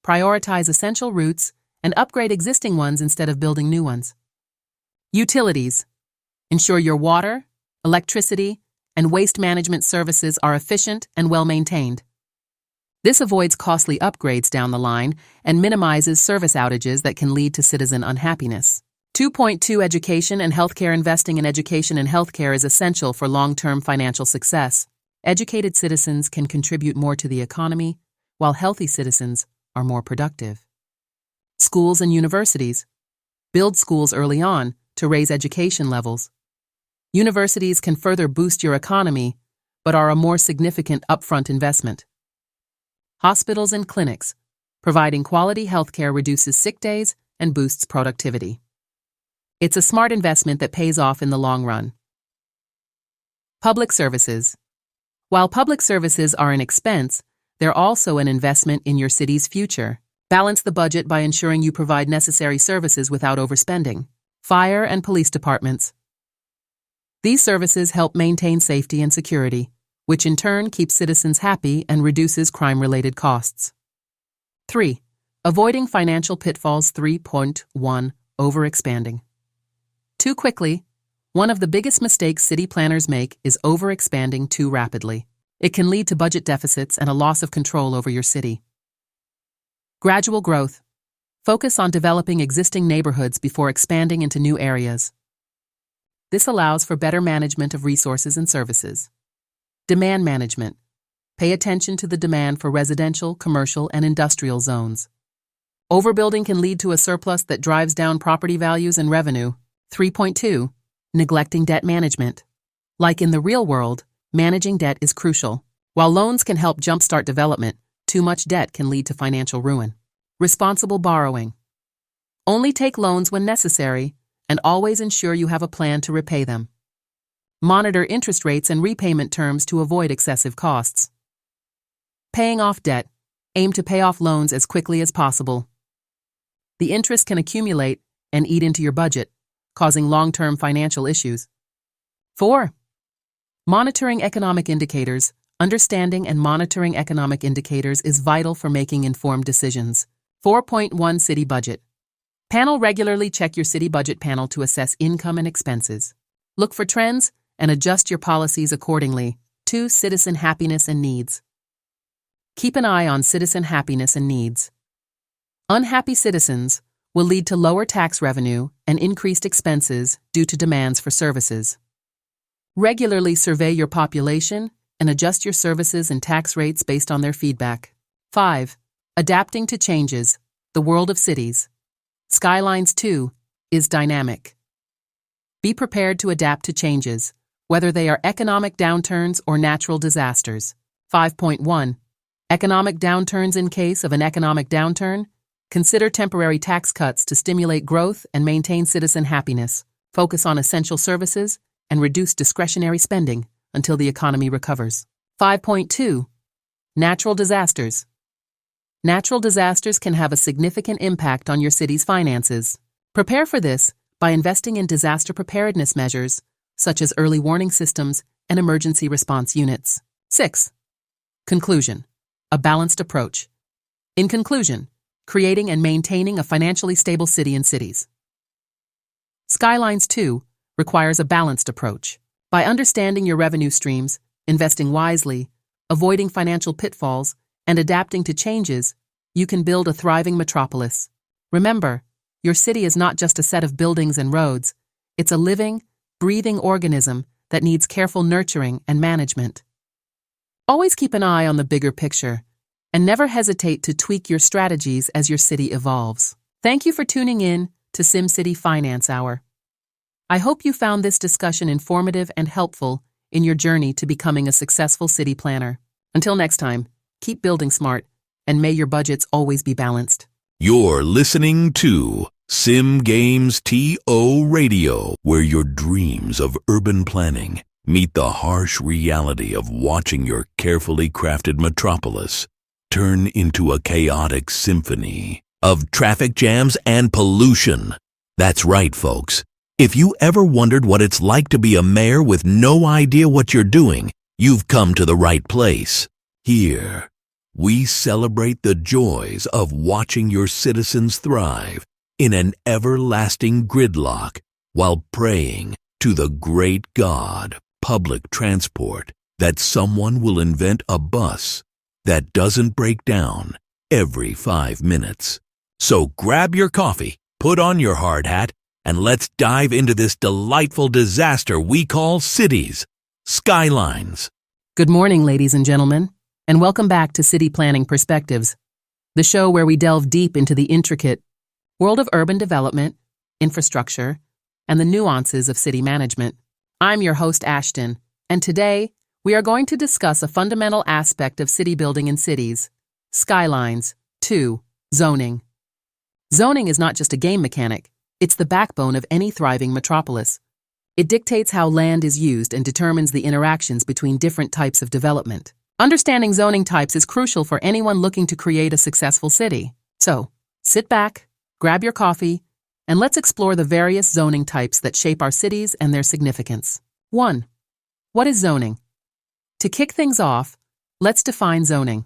Prioritize essential routes and upgrade existing ones instead of building new ones. Utilities. Ensure your water, electricity, and waste management services are efficient and well-maintained. This avoids costly upgrades down the line and minimizes service outages that can lead to citizen unhappiness. 2.2 Education and healthcare. Investing in education and healthcare is essential for long-term financial success. Educated citizens can contribute more to the economy, while healthy citizens are more productive. Schools and universities. Build schools early on to raise education levels. Universities can further boost your economy, but are a more significant upfront investment. Hospitals and clinics. Providing quality healthcare reduces sick days and boosts productivity. It's a smart investment that pays off in the long run. Public services. While public services are an expense, they're also an investment in your city's future. Balance the budget by ensuring you provide necessary services without overspending. Fire and police departments. These services help maintain safety and security, which in turn keeps citizens happy and reduces crime-related costs. 3. Avoiding financial pitfalls. 3.1 Overexpanding. Too quickly. One of the biggest mistakes city planners make is overexpanding too rapidly. It can lead to budget deficits and a loss of control over your city. Gradual growth. Focus on developing existing neighborhoods before expanding into new areas. This allows for better management of resources and services. Demand management. Pay attention to the demand for residential, commercial, and industrial zones. Overbuilding can lead to a surplus that drives down property values and revenue. 3.2. Neglecting debt management. Like in the real world, managing debt is crucial. While loans can help jumpstart development, too much debt can lead to financial ruin. Responsible borrowing. Only take loans when necessary, and always ensure you have a plan to repay them. Monitor interest rates and repayment terms to avoid excessive costs. Paying off debt. Aim to pay off loans as quickly as possible. The interest can accumulate and eat into your budget, causing long-term financial issues. 4. Monitoring economic indicators. Understanding and monitoring economic indicators is vital for making informed decisions. 4.1 City Budget. Panel. Regularly check your city budget panel to assess income and expenses. Look for trends and adjust your policies accordingly. 2. Citizen happiness and needs. Keep an eye on citizen happiness and needs. Unhappy citizens will lead to lower tax revenue and increased expenses due to demands for services. Regularly survey your population and adjust your services and tax rates based on their feedback. 5. Adapting to changes. The world of cities. Skylines 2 is dynamic. Be prepared to adapt to changes, whether they are economic downturns or natural disasters. 5.1. Economic downturns. In case of an economic downturn, consider temporary tax cuts to stimulate growth and maintain citizen happiness. Focus on essential services and reduce discretionary spending until the economy recovers. 5.2. Natural disasters. Natural disasters can have a significant impact on your city's finances. Prepare for this by investing in disaster preparedness measures, such as early warning systems and emergency response units. 6. Conclusion. A balanced approach. In conclusion, creating and maintaining a financially stable city and cities. Skylines 2 requires a balanced approach. By understanding your revenue streams, investing wisely, avoiding financial pitfalls, and adapting to changes, you can build a thriving metropolis. Remember, your city is not just a set of buildings and roads. It's a living, breathing organism that needs careful nurturing and management. Always keep an eye on the bigger picture, and never hesitate to tweak your strategies as your city evolves. Thank you for tuning in to SimCity Finance Hour. I hope you found this discussion informative and helpful in your journey to becoming a successful city planner. Until next time, keep building smart, and may your budgets always be balanced. You're listening to Sim Games TO Radio, where your dreams of urban planning meet the harsh reality of watching your carefully crafted metropolis turn into a chaotic symphony of traffic jams and pollution. That's right, folks. If you ever wondered what it's like to be a mayor with no idea what you're doing, you've come to the right place. Here, we celebrate the joys of watching your citizens thrive in an everlasting gridlock while praying to the great God, public transport, that someone will invent a bus that doesn't break down every 5 minutes. So grab your coffee, put on your hard hat, and let's dive into this delightful disaster we call Cities Skylines. Good morning, ladies and gentlemen, and welcome back to City Planning Perspectives, the show where we delve deep into the intricate world of urban development, infrastructure, and the nuances of city management. I'm your host, Ashton, and today we are going to discuss a fundamental aspect of city building in cities, Skylines. 2. Zoning. Zoning is not just a game mechanic. It's the backbone of any thriving metropolis. It dictates how land is used and determines the interactions between different types of development. Understanding zoning types is crucial for anyone looking to create a successful city. So, sit back, grab your coffee, and let's explore the various zoning types that shape our cities and their significance. 1. What is zoning? To kick things off, let's define zoning.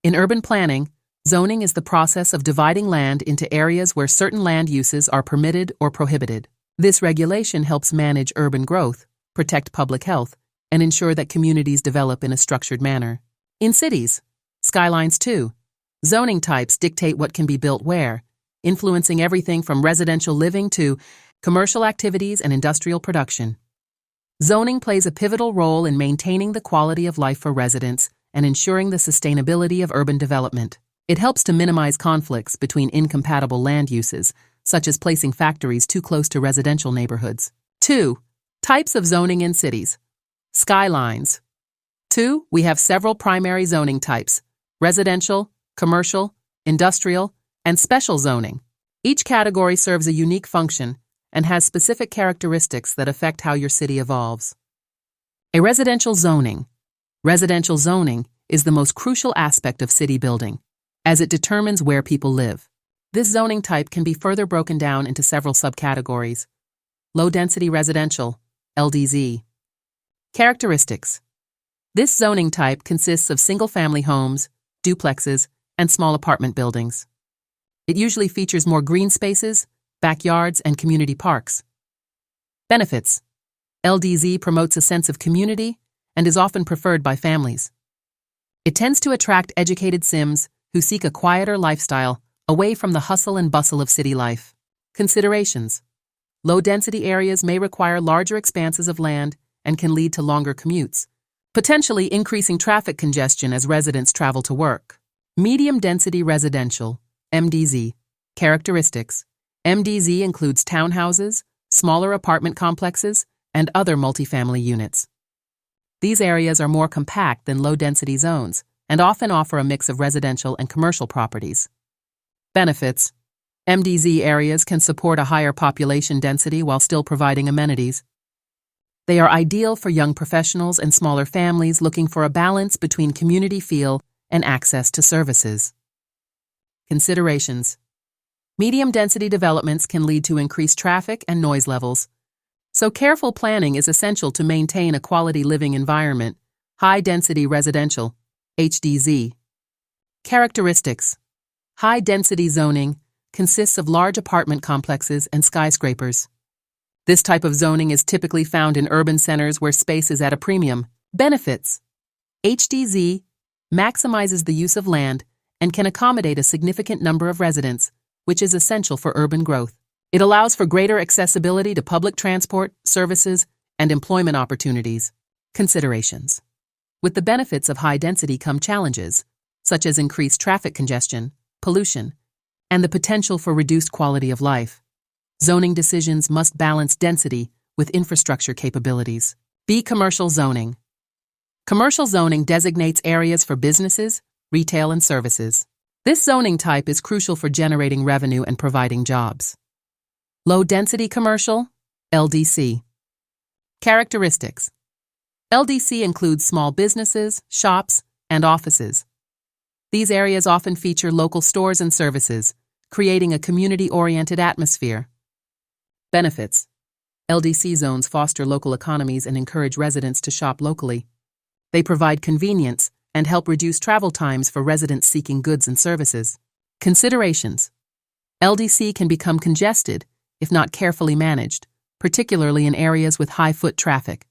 In urban planning, zoning is the process of dividing land into areas where certain land uses are permitted or prohibited. This regulation helps manage urban growth, protect public health, and ensure that communities develop in a structured manner. In cities, Skylines 2, zoning types dictate what can be built where, influencing everything from residential living to Commercial activities and industrial production. Zoning plays a pivotal role in maintaining the quality of life for residents and ensuring the sustainability of urban development. It helps to minimize conflicts between incompatible land uses, such as placing factories too close to residential neighborhoods. 2. Types of zoning in cities. Skylines. 2. We have several primary zoning types: residential, commercial, industrial, and special zoning. Each category serves a unique function and has specific characteristics that affect how your city evolves. A residential zoning. Residential zoning is the most crucial aspect of city building, as it determines where people live. This zoning type can be further broken down into several subcategories. Low-density residential, LDZ. Characteristics. This zoning type consists of single-family homes, duplexes, and small apartment buildings. It usually features more green spaces, backyards, and community parks. Benefits. LDZ promotes a sense of community and is often preferred by families. It tends to attract educated Sims who seek a quieter lifestyle away from the hustle and bustle of city life. Considerations. Low-density areas may require larger expanses of land and can lead to longer commutes, potentially increasing traffic congestion as residents travel to work. Medium-density residential, MDZ. Characteristics. MDZ includes townhouses, smaller apartment complexes, and other multifamily units. These areas are more compact than low-density zones and often offer a mix of residential and commercial properties. Benefits. MDZ areas can support a higher population density while still providing amenities. They are ideal for young professionals and smaller families looking for a balance between community feel and access to services. Considerations. Medium-density developments can lead to increased traffic and noise levels, so careful planning is essential to maintain a quality living environment. High-density residential, HDZ. Characteristics. High-density zoning consists of large apartment complexes and skyscrapers. This type of zoning is typically found in urban centers where space is at a premium. Benefits. HDZ maximizes the use of land and can accommodate a significant number of residents, which is essential for urban growth. It allows for greater accessibility to public transport, services, and employment opportunities. Considerations. With the benefits of high density come challenges, such as increased traffic congestion, pollution, and the potential for reduced quality of life. Zoning decisions must balance density with infrastructure capabilities. B. Commercial zoning. Commercial zoning designates areas for businesses, retail, and services. This zoning type is crucial for generating revenue and providing jobs. Low-density commercial, LDC. Characteristics. LDC includes small businesses, shops, and offices. These areas often feature local stores and services, creating a community-oriented atmosphere. Benefits. LDC zones foster local economies and encourage residents to shop locally. They provide convenience and help reduce travel times for residents seeking goods and services. Considerations. LDC can become congested if not carefully managed, particularly in areas with high foot traffic.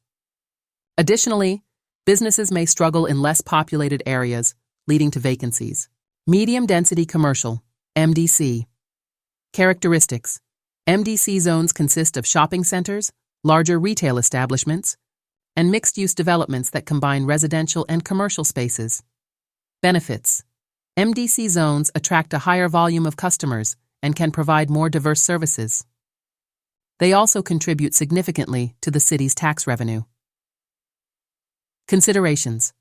Additionally, businesses may struggle in less populated areas, leading to vacancies. Medium-density commercial, MDC. Characteristics. MDC zones consist of shopping centers, larger retail establishments, and mixed-use developments that combine residential and commercial spaces. Benefits. MDC zones attract a higher volume of customers and can provide more diverse services. They also contribute significantly to the city's tax revenue. Considerations.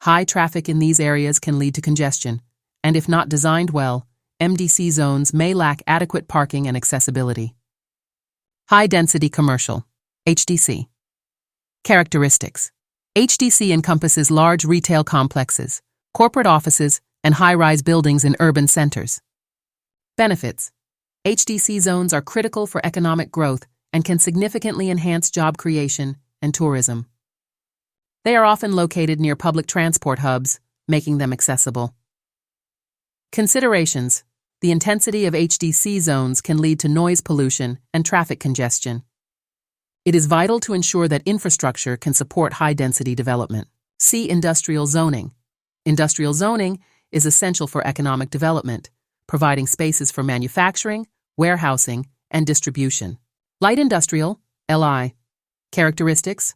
High traffic in these areas can lead to congestion, and if not designed well, MDC zones may lack adequate parking and accessibility. High-density commercial, HDC. Characteristics. HDC encompasses large retail complexes, corporate offices, and high-rise buildings in urban centers. Benefits. HDC zones are critical for economic growth and can significantly enhance job creation and tourism. They are often located near public transport hubs, making them accessible. Considerations. The intensity of HDC zones can lead to noise pollution and traffic congestion. It is vital to ensure that infrastructure can support high-density development. See industrial zoning. Industrial zoning is essential for economic development, providing spaces for manufacturing, warehousing, and distribution. Light industrial, LI. Characteristics.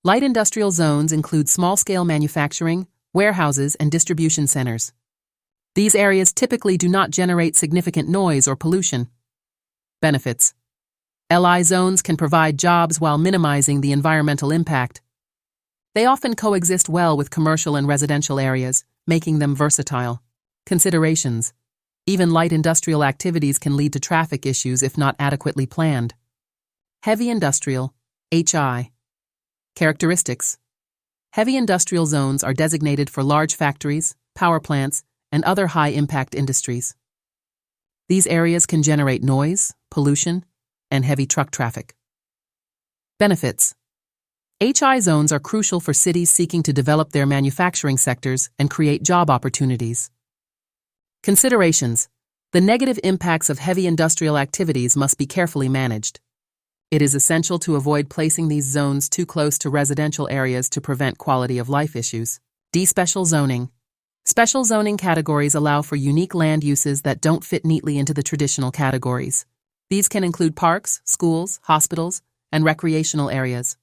Light industrial zones include small-scale manufacturing, warehouses, and distribution centers. These areas typically do not generate significant noise or pollution. Benefits. LI zones can provide jobs while minimizing the environmental impact. They often coexist well with commercial and residential areas, making them versatile. Considerations. Even light industrial activities can lead to traffic issues if not adequately planned. Heavy industrial, HI. Characteristics. Heavy industrial zones are designated for large factories, power plants, and other high-impact industries. These areas can generate noise, pollution, and heavy truck traffic. Benefits. HI zones are crucial for cities seeking to develop their manufacturing sectors and create job opportunities. Considerations. The negative impacts of heavy industrial activities must be carefully managed. It is essential to avoid placing these zones too close to residential areas to prevent quality of life issues. Special zoning. Special zoning categories allow for unique land uses that don't fit neatly into the traditional categories. These can include parks, schools, hospitals, and recreational areas.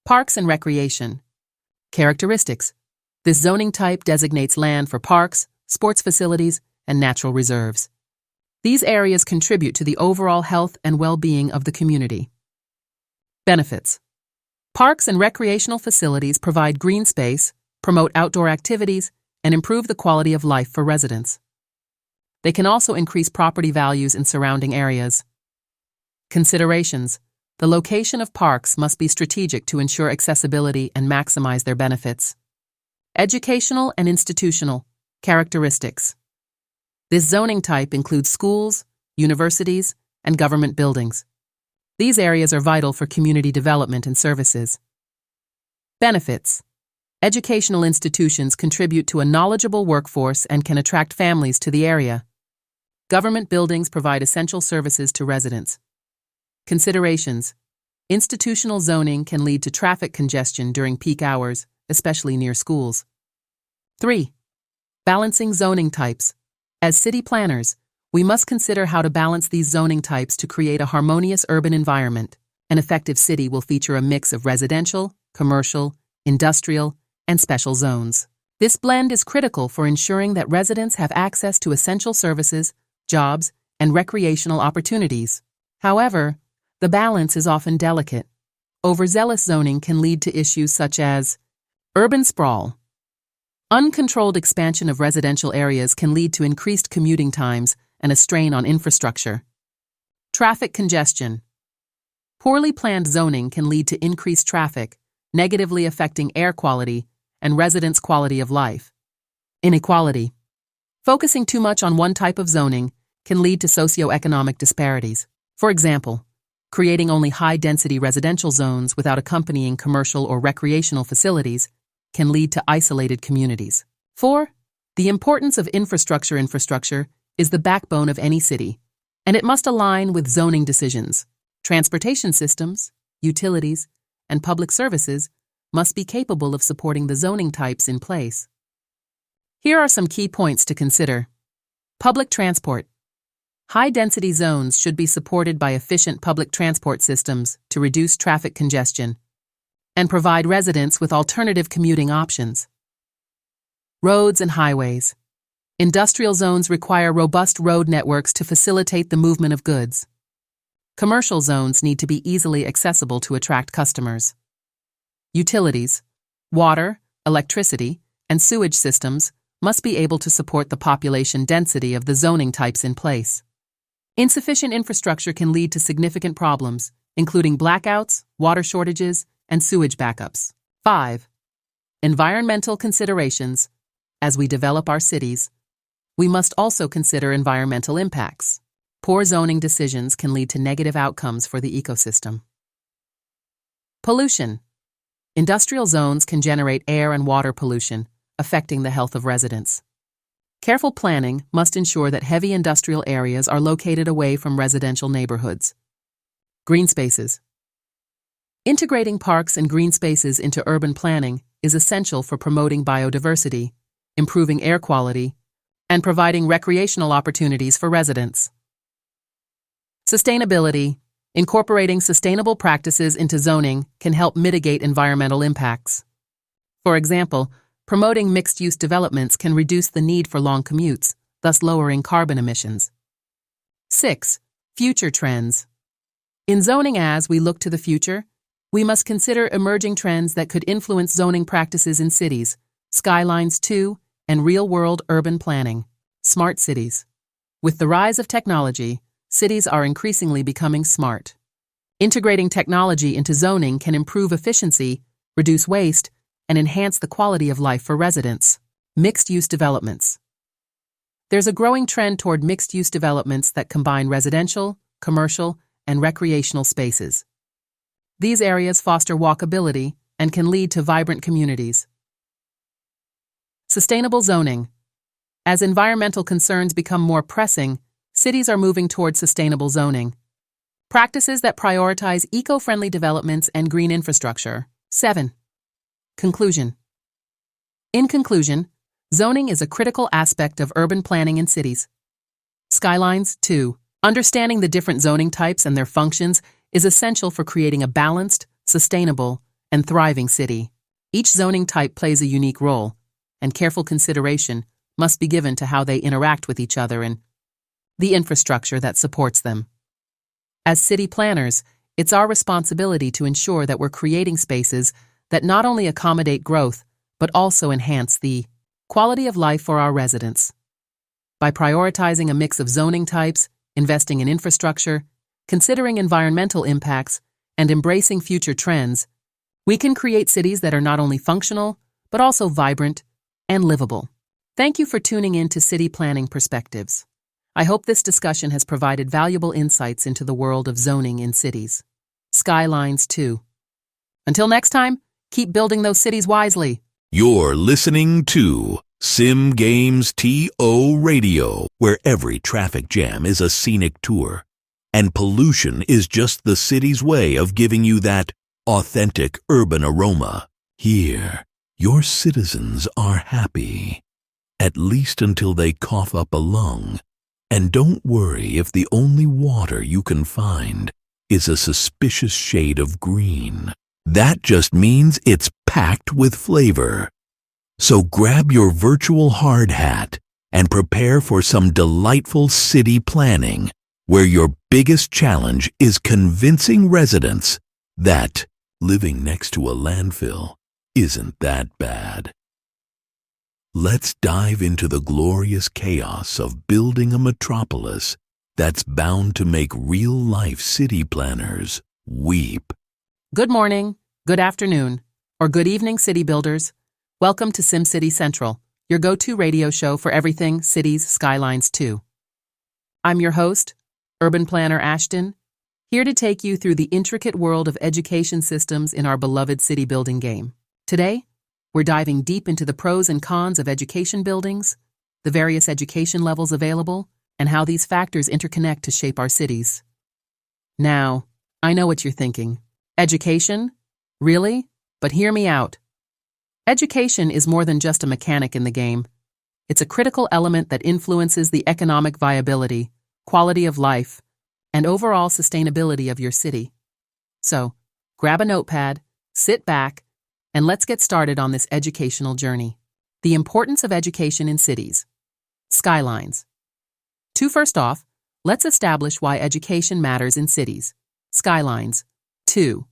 Parks and recreation. Characteristics. This zoning type designates land for parks, sports facilities, and natural reserves. These areas contribute to the overall health and well-being of the community. Benefits. Parks and recreational facilities provide green space, promote outdoor activities, and improve the quality of life for residents. They can also increase property values in surrounding areas. Considerations. The location of parks must be strategic to ensure accessibility and maximize their benefits. Educational and institutional characteristics. This zoning type includes schools, universities, and government buildings. These areas are vital for community development and services. Benefits. Educational institutions contribute to a knowledgeable workforce and can attract families to the area. Government buildings provide essential services to residents. Considerations. Institutional zoning can lead to traffic congestion during peak hours, especially near schools. 3. Balancing zoning types. As city planners, we must consider how to balance these zoning types to create a harmonious urban environment. An effective city will feature a mix of residential, commercial, industrial, and special zones. This blend is critical for ensuring that residents have access to essential services, jobs, and recreational opportunities. However, the balance is often delicate. Overzealous zoning can lead to issues such as urban sprawl. Uncontrolled expansion of residential areas can lead to increased commuting times and a strain on infrastructure. Traffic congestion. Poorly planned zoning can lead to increased traffic, negatively affecting air quality and residents' quality of life. Inequality. Focusing too much on one type of zoning can lead to socioeconomic disparities. For example, creating only high-density residential zones without accompanying commercial or recreational facilities can lead to isolated communities. 4. The importance of infrastructure is the backbone of any city, and it must align with zoning decisions. Transportation systems, utilities, and public services must be capable of supporting the zoning types in place. Here are some key points to consider. Public transport. High-density zones should be supported by efficient public transport systems to reduce traffic congestion and provide residents with alternative commuting options. Roads and highways. Industrial zones require robust road networks to facilitate the movement of goods. Commercial zones need to be easily accessible to attract customers. Utilities, water, electricity, and sewage systems must be able to support the population density of the zoning types in place. Insufficient infrastructure can lead to significant problems, including blackouts, water shortages, and sewage backups. 5. Environmental considerations. As we develop our cities, we must also consider environmental impacts. Poor zoning decisions can lead to negative outcomes for the ecosystem. Pollution. Industrial zones can generate air and water pollution, affecting the health of residents. Careful planning must ensure that heavy industrial areas are located away from residential neighborhoods. Green spaces. Integrating parks and green spaces into urban planning is essential for promoting biodiversity, improving air quality, and providing recreational opportunities for residents. Sustainability. Incorporating sustainable practices into zoning can help mitigate environmental impacts. For example, promoting mixed-use developments can reduce the need for long commutes, thus lowering carbon emissions. 6. Future trends. In zoning, as we look to the future, we must consider emerging trends that could influence zoning practices in cities, skylines too, and real-world urban planning. Smart cities. With the rise of technology, cities are increasingly becoming smart. Integrating technology into zoning can improve efficiency, reduce waste, and enhance the quality of life for residents. Mixed-use developments. There's a growing trend toward mixed-use developments that combine residential, commercial, and recreational spaces. These areas foster walkability and can lead to vibrant communities. Sustainable zoning. As environmental concerns become more pressing, cities are moving toward sustainable zoning. Practices that prioritize eco-friendly developments and green infrastructure. 7. Conclusion. In conclusion, zoning is a critical aspect of urban planning in cities. Skylines, too. Understanding the different zoning types and their functions is essential for creating a balanced, sustainable, and thriving city. Each zoning type plays a unique role, and careful consideration must be given to how they interact with each other and the infrastructure that supports them. As city planners, it's our responsibility to ensure that we're creating spaces that not only accommodate growth, but also enhance the quality of life for our residents. By prioritizing a mix of zoning types, investing in infrastructure, considering environmental impacts, and embracing future trends, we can create cities that are not only functional, but also vibrant and livable. Thank you for tuning in to City Planning Perspectives. I hope this discussion has provided valuable insights into the world of zoning in cities. Skylines too. Until next time, keep building those cities wisely. You're listening to Sim Games TO Radio, where every traffic jam is a scenic tour, and pollution is just the city's way of giving you that authentic urban aroma. Here, your citizens are happy, at least until they cough up a lung. And don't worry if the only water you can find is a suspicious shade of green. That just means it's packed with flavor. So grab your virtual hard hat and prepare for some delightful city planning, where your biggest challenge is convincing residents that living next to a landfill isn't that bad. Let's dive into the glorious chaos of building a metropolis that's bound to make real-life city planners weep. Good morning, good afternoon, or good evening, city builders. Welcome to SimCity Central, your go-to radio show for everything Cities Skylines 2. I'm your host, urban planner Ashton, here to take you through the intricate world of education systems in our beloved city building game. Today, we're diving deep into the pros and cons of education buildings, the various education levels available, and how these factors interconnect to shape our cities. Now, I know what you're thinking. Education? Really? But hear me out. Education is more than just a mechanic in the game. It's a critical element that influences the economic viability, quality of life, and overall sustainability of your city. So, grab a notepad, sit back, and let's get started on this educational journey. The importance of education in cities. Skylines. First off, let's establish why education matters in cities. Skylines. 2.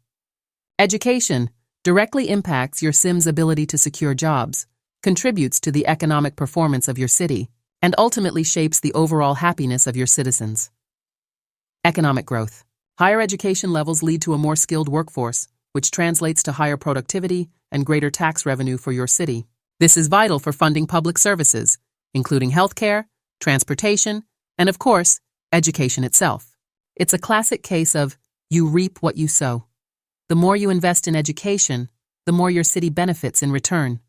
Education directly impacts your Sim's ability to secure jobs, contributes to the economic performance of your city, and ultimately shapes the overall happiness of your citizens. Economic growth. Higher education levels lead to a more skilled workforce, which translates to higher productivity and greater tax revenue for your city. This is vital for funding public services, including healthcare, transportation, and of course, education itself. It's a classic case of you reap what you sow. The more you invest in education, the more your city benefits in return.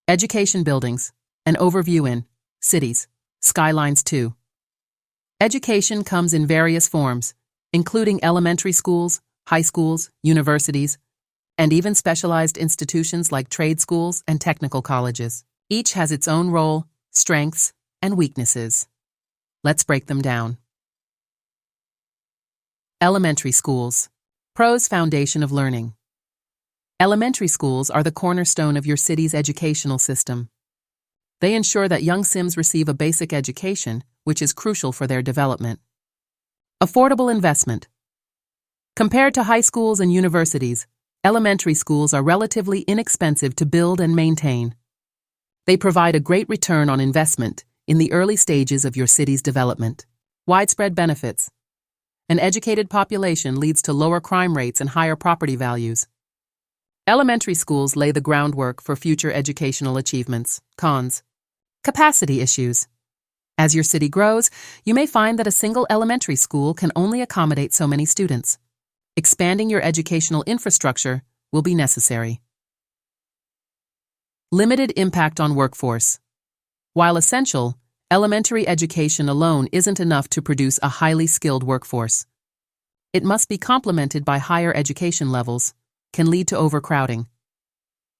Education buildings, an overview in Cities Skylines 2. Education comes in various forms, including elementary schools, high schools, universities, and even specialized institutions like trade schools and technical colleges. Each has its own role, strengths, and weaknesses. Let's break them down. Elementary schools. Pros: foundation of learning. Elementary schools are the cornerstone of your city's educational system. They ensure that young Sims receive a basic education, which is crucial for their development. Affordable investment. Compared to high schools and universities, elementary schools are relatively inexpensive to build and maintain. They provide a great return on investment in the early stages of your city's development. Widespread benefits. An educated population leads to lower crime rates and higher property values. Elementary schools lay the groundwork for future educational achievements. Cons. Capacity issues. As your city grows, you may find that a single elementary school can only accommodate so many students. Expanding your educational infrastructure will be necessary. Limited impact on workforce. While essential, elementary education alone isn't enough to produce a highly skilled workforce. It must be complemented by higher education levels, can lead to overcrowding.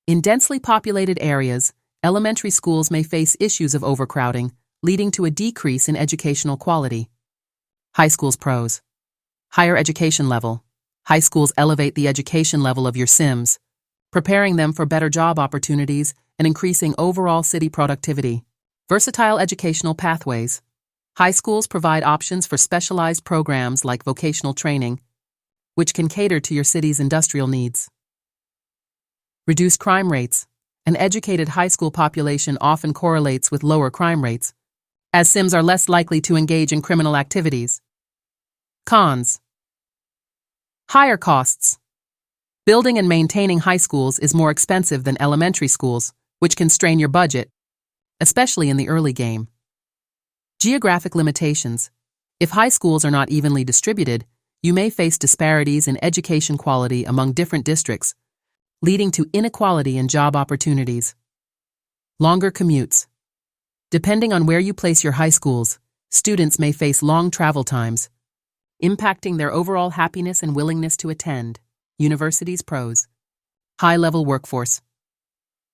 In densely populated areas, elementary schools may face issues of overcrowding, leading to a decrease in educational quality. High schools pros. Higher education level. High schools elevate the education level of your Sims, preparing them for better job opportunities and increasing overall city productivity. Versatile educational pathways. High schools provide options for specialized programs like vocational training, which can cater to your city's industrial needs. Reduced crime rates. An educated high school population often correlates with lower crime rates, as Sims are less likely to engage in criminal activities. Cons. Higher costs. Building and maintaining high schools is more expensive than elementary schools, which can strain your budget, especially in the early game. Geographic limitations. If high schools are not evenly distributed, you may face disparities in education quality among different districts, leading to inequality in job opportunities. Longer commutes. Depending on where you place your high schools, students may face long travel times, impacting their overall happiness and willingness to attend. Universities pros. High-level workforce.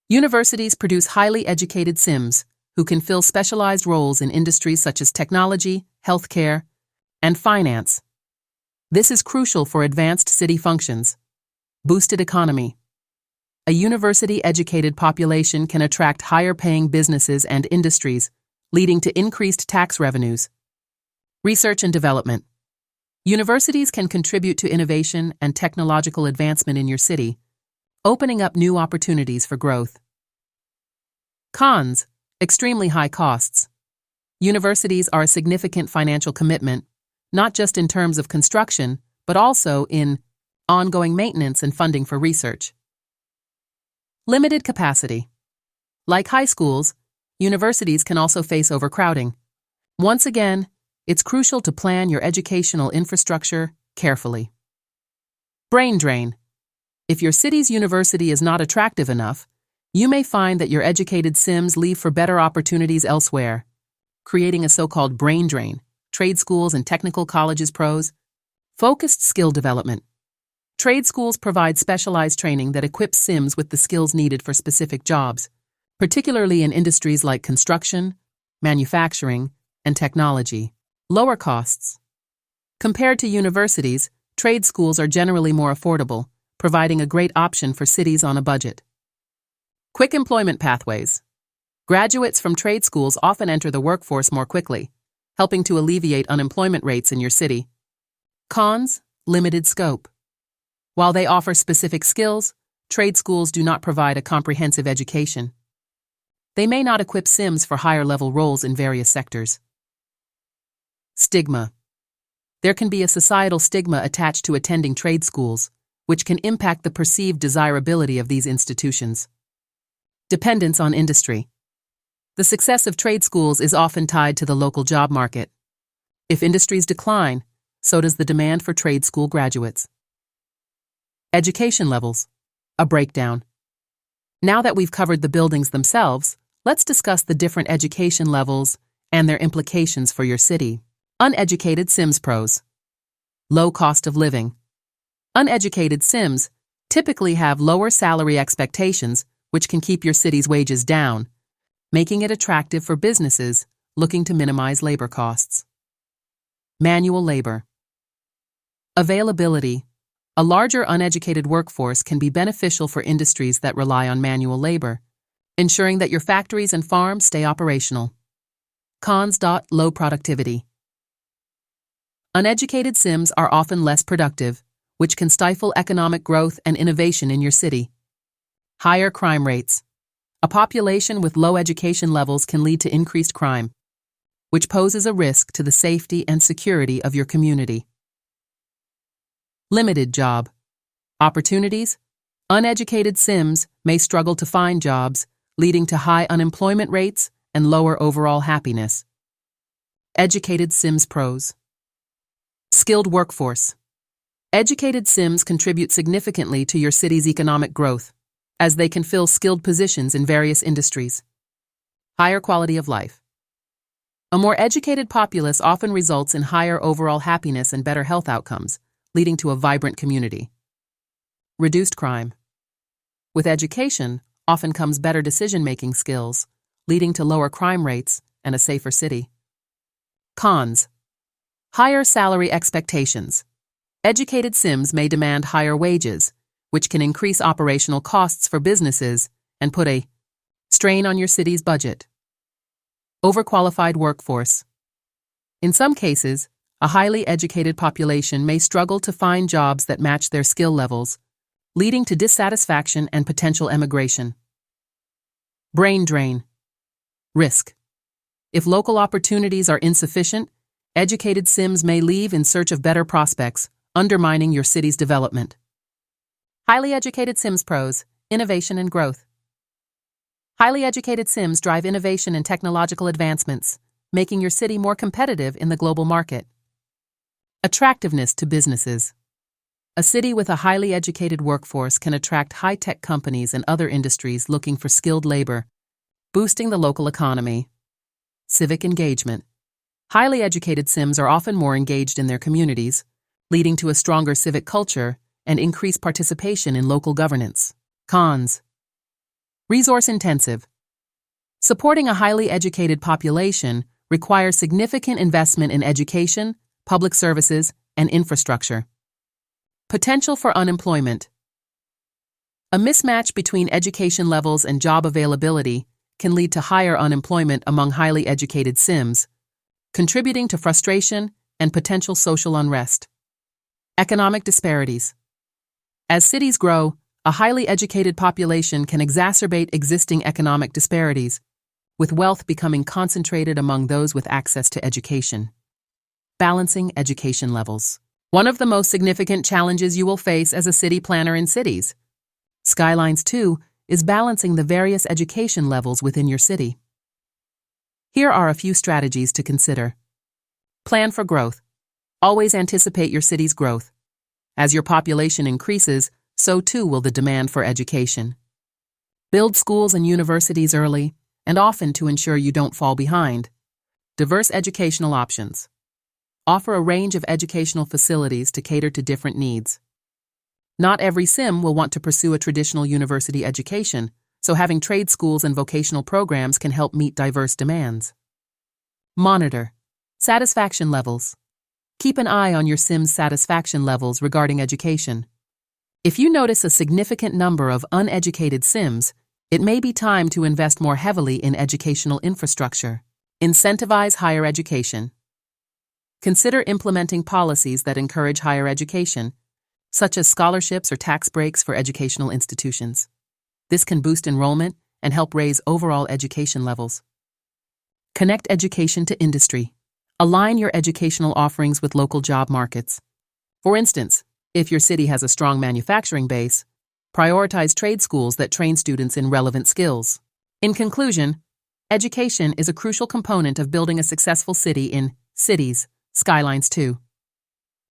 Universities produce highly educated Sims who can fill specialized roles in industries such as technology, healthcare, and finance. This is crucial for advanced city functions. Boosted economy. A university-educated population can attract higher-paying businesses and industries, leading to increased tax revenues. Research and development. Universities can contribute to innovation and technological advancement in your city, opening up new opportunities for growth. Cons. Extremely high costs. Universities are a significant financial commitment, not just in terms of construction, but also in ongoing maintenance and funding for research. Limited capacity. Like high schools, universities can also face overcrowding. Once again, it's crucial to plan your educational infrastructure carefully. Brain drain. If your city's university is not attractive enough, you may find that your educated Sims leave for better opportunities elsewhere, creating a so-called brain drain. Trade schools and technical colleges pros. Focused skill development. Trade schools provide specialized training that equips Sims with the skills needed for specific jobs, particularly in industries like construction, manufacturing, and technology. Lower costs. Compared to universities, trade schools are generally more affordable, providing a great option for cities on a budget. Quick employment pathways. Graduates from trade schools often enter the workforce more quickly, helping to alleviate unemployment rates in your city. Cons. Limited scope. While they offer specific skills, trade schools do not provide a comprehensive education. They may not equip Sims for higher-level roles in various sectors. Stigma. There can be a societal stigma attached to attending trade schools, which can impact the perceived desirability of these institutions. Dependence on industry. The success of trade schools is often tied to the local job market. If industries decline, so does the demand for trade school graduates. Education levels. A breakdown. Now that we've covered the buildings themselves, let's discuss the different education levels and their implications for your city. Uneducated Sims pros. Low cost of living. Uneducated Sims typically have lower salary expectations, which can keep your city's wages down, making it attractive for businesses looking to minimize labor costs. Manual labor. Availability. A larger uneducated workforce can be beneficial for industries that rely on manual labor, ensuring that your factories and farms stay operational. Cons. Low productivity. Uneducated Sims are often less productive, which can stifle economic growth and innovation in your city. Higher crime rates. A population with low education levels can lead to increased crime, which poses a risk to the safety and security of your community. Limited job opportunities. Uneducated Sims may struggle to find jobs, leading to high unemployment rates and lower overall happiness. Educated Sims pros. Skilled workforce. Educated Sims contribute significantly to your city's economic growth, as they can fill skilled positions in various industries. Higher quality of life. A more educated populace often results in higher overall happiness and better health outcomes, leading to a vibrant community. Reduced crime. With education often comes better decision-making skills, leading to lower crime rates and a safer city. Cons. Higher salary expectations. Educated Sims may demand higher wages, which can increase operational costs for businesses and put a strain on your city's budget. Overqualified workforce. In some cases, a highly educated population may struggle to find jobs that match their skill levels, leading to dissatisfaction and potential emigration. Brain drain. Risk. If local opportunities are insufficient, educated Sims may leave in search of better prospects, undermining your city's development. Highly educated Sims pros, innovation and growth. Highly educated Sims drive innovation and technological advancements, making your city more competitive in the global market. Attractiveness to businesses. A city with a highly educated workforce can attract high-tech companies and other industries looking for skilled labor, boosting the local economy. Civic engagement. Highly educated Sims are often more engaged in their communities, leading to a stronger civic culture and increased participation in local governance. Cons. Resource-intensive. Supporting a highly educated population requires significant investment in education, public services, and infrastructure. Potential for unemployment. A mismatch between education levels and job availability can lead to higher unemployment among highly educated Sims, contributing to frustration and potential social unrest. Economic disparities. As cities grow, a highly educated population can exacerbate existing economic disparities, with wealth becoming concentrated among those with access to education. Balancing education levels. One of the most significant challenges you will face as a city planner in Cities Skylines 2 is balancing the various education levels within your city. Here are a few strategies to consider. Plan for growth. Always anticipate your city's growth. As your population increases, so too will the demand for education. Build schools and universities early, and often to ensure you don't fall behind. Diverse educational options. Offer a range of educational facilities to cater to different needs. Not every Sim will want to pursue a traditional university education, so having trade schools and vocational programs can help meet diverse demands. Monitor satisfaction levels. Keep an eye on your Sim's satisfaction levels regarding education. If you notice a significant number of uneducated Sims, it may be time to invest more heavily in educational infrastructure. Incentivize higher education. Consider implementing policies that encourage higher education, such as scholarships or tax breaks for educational institutions. This can boost enrollment and help raise overall education levels. Connect education to industry. Align your educational offerings with local job markets. For instance, if your city has a strong manufacturing base, prioritize trade schools that train students in relevant skills. In conclusion, education is a crucial component of building a successful city in Cities Skylines 2.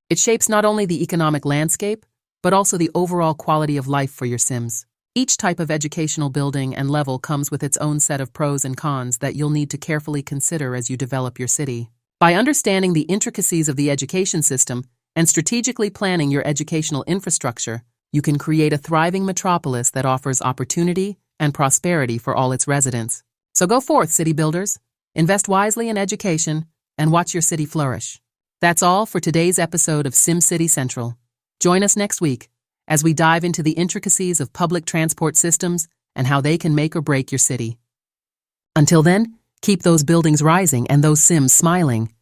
It shapes not only the economic landscape, but also the overall quality of life for your Sims. Each type of educational building and level comes with its own set of pros and cons that you'll need to carefully consider as you develop your city. By understanding the intricacies of the education system and strategically planning your educational infrastructure, you can create a thriving metropolis that offers opportunity and prosperity for all its residents. So go forth, city builders, invest wisely in education, and watch your city flourish. That's all for today's episode of SimCity Central. Join us next week as we dive into the intricacies of public transport systems and how they can make or break your city. Until then, keep those buildings rising and those Sims smiling.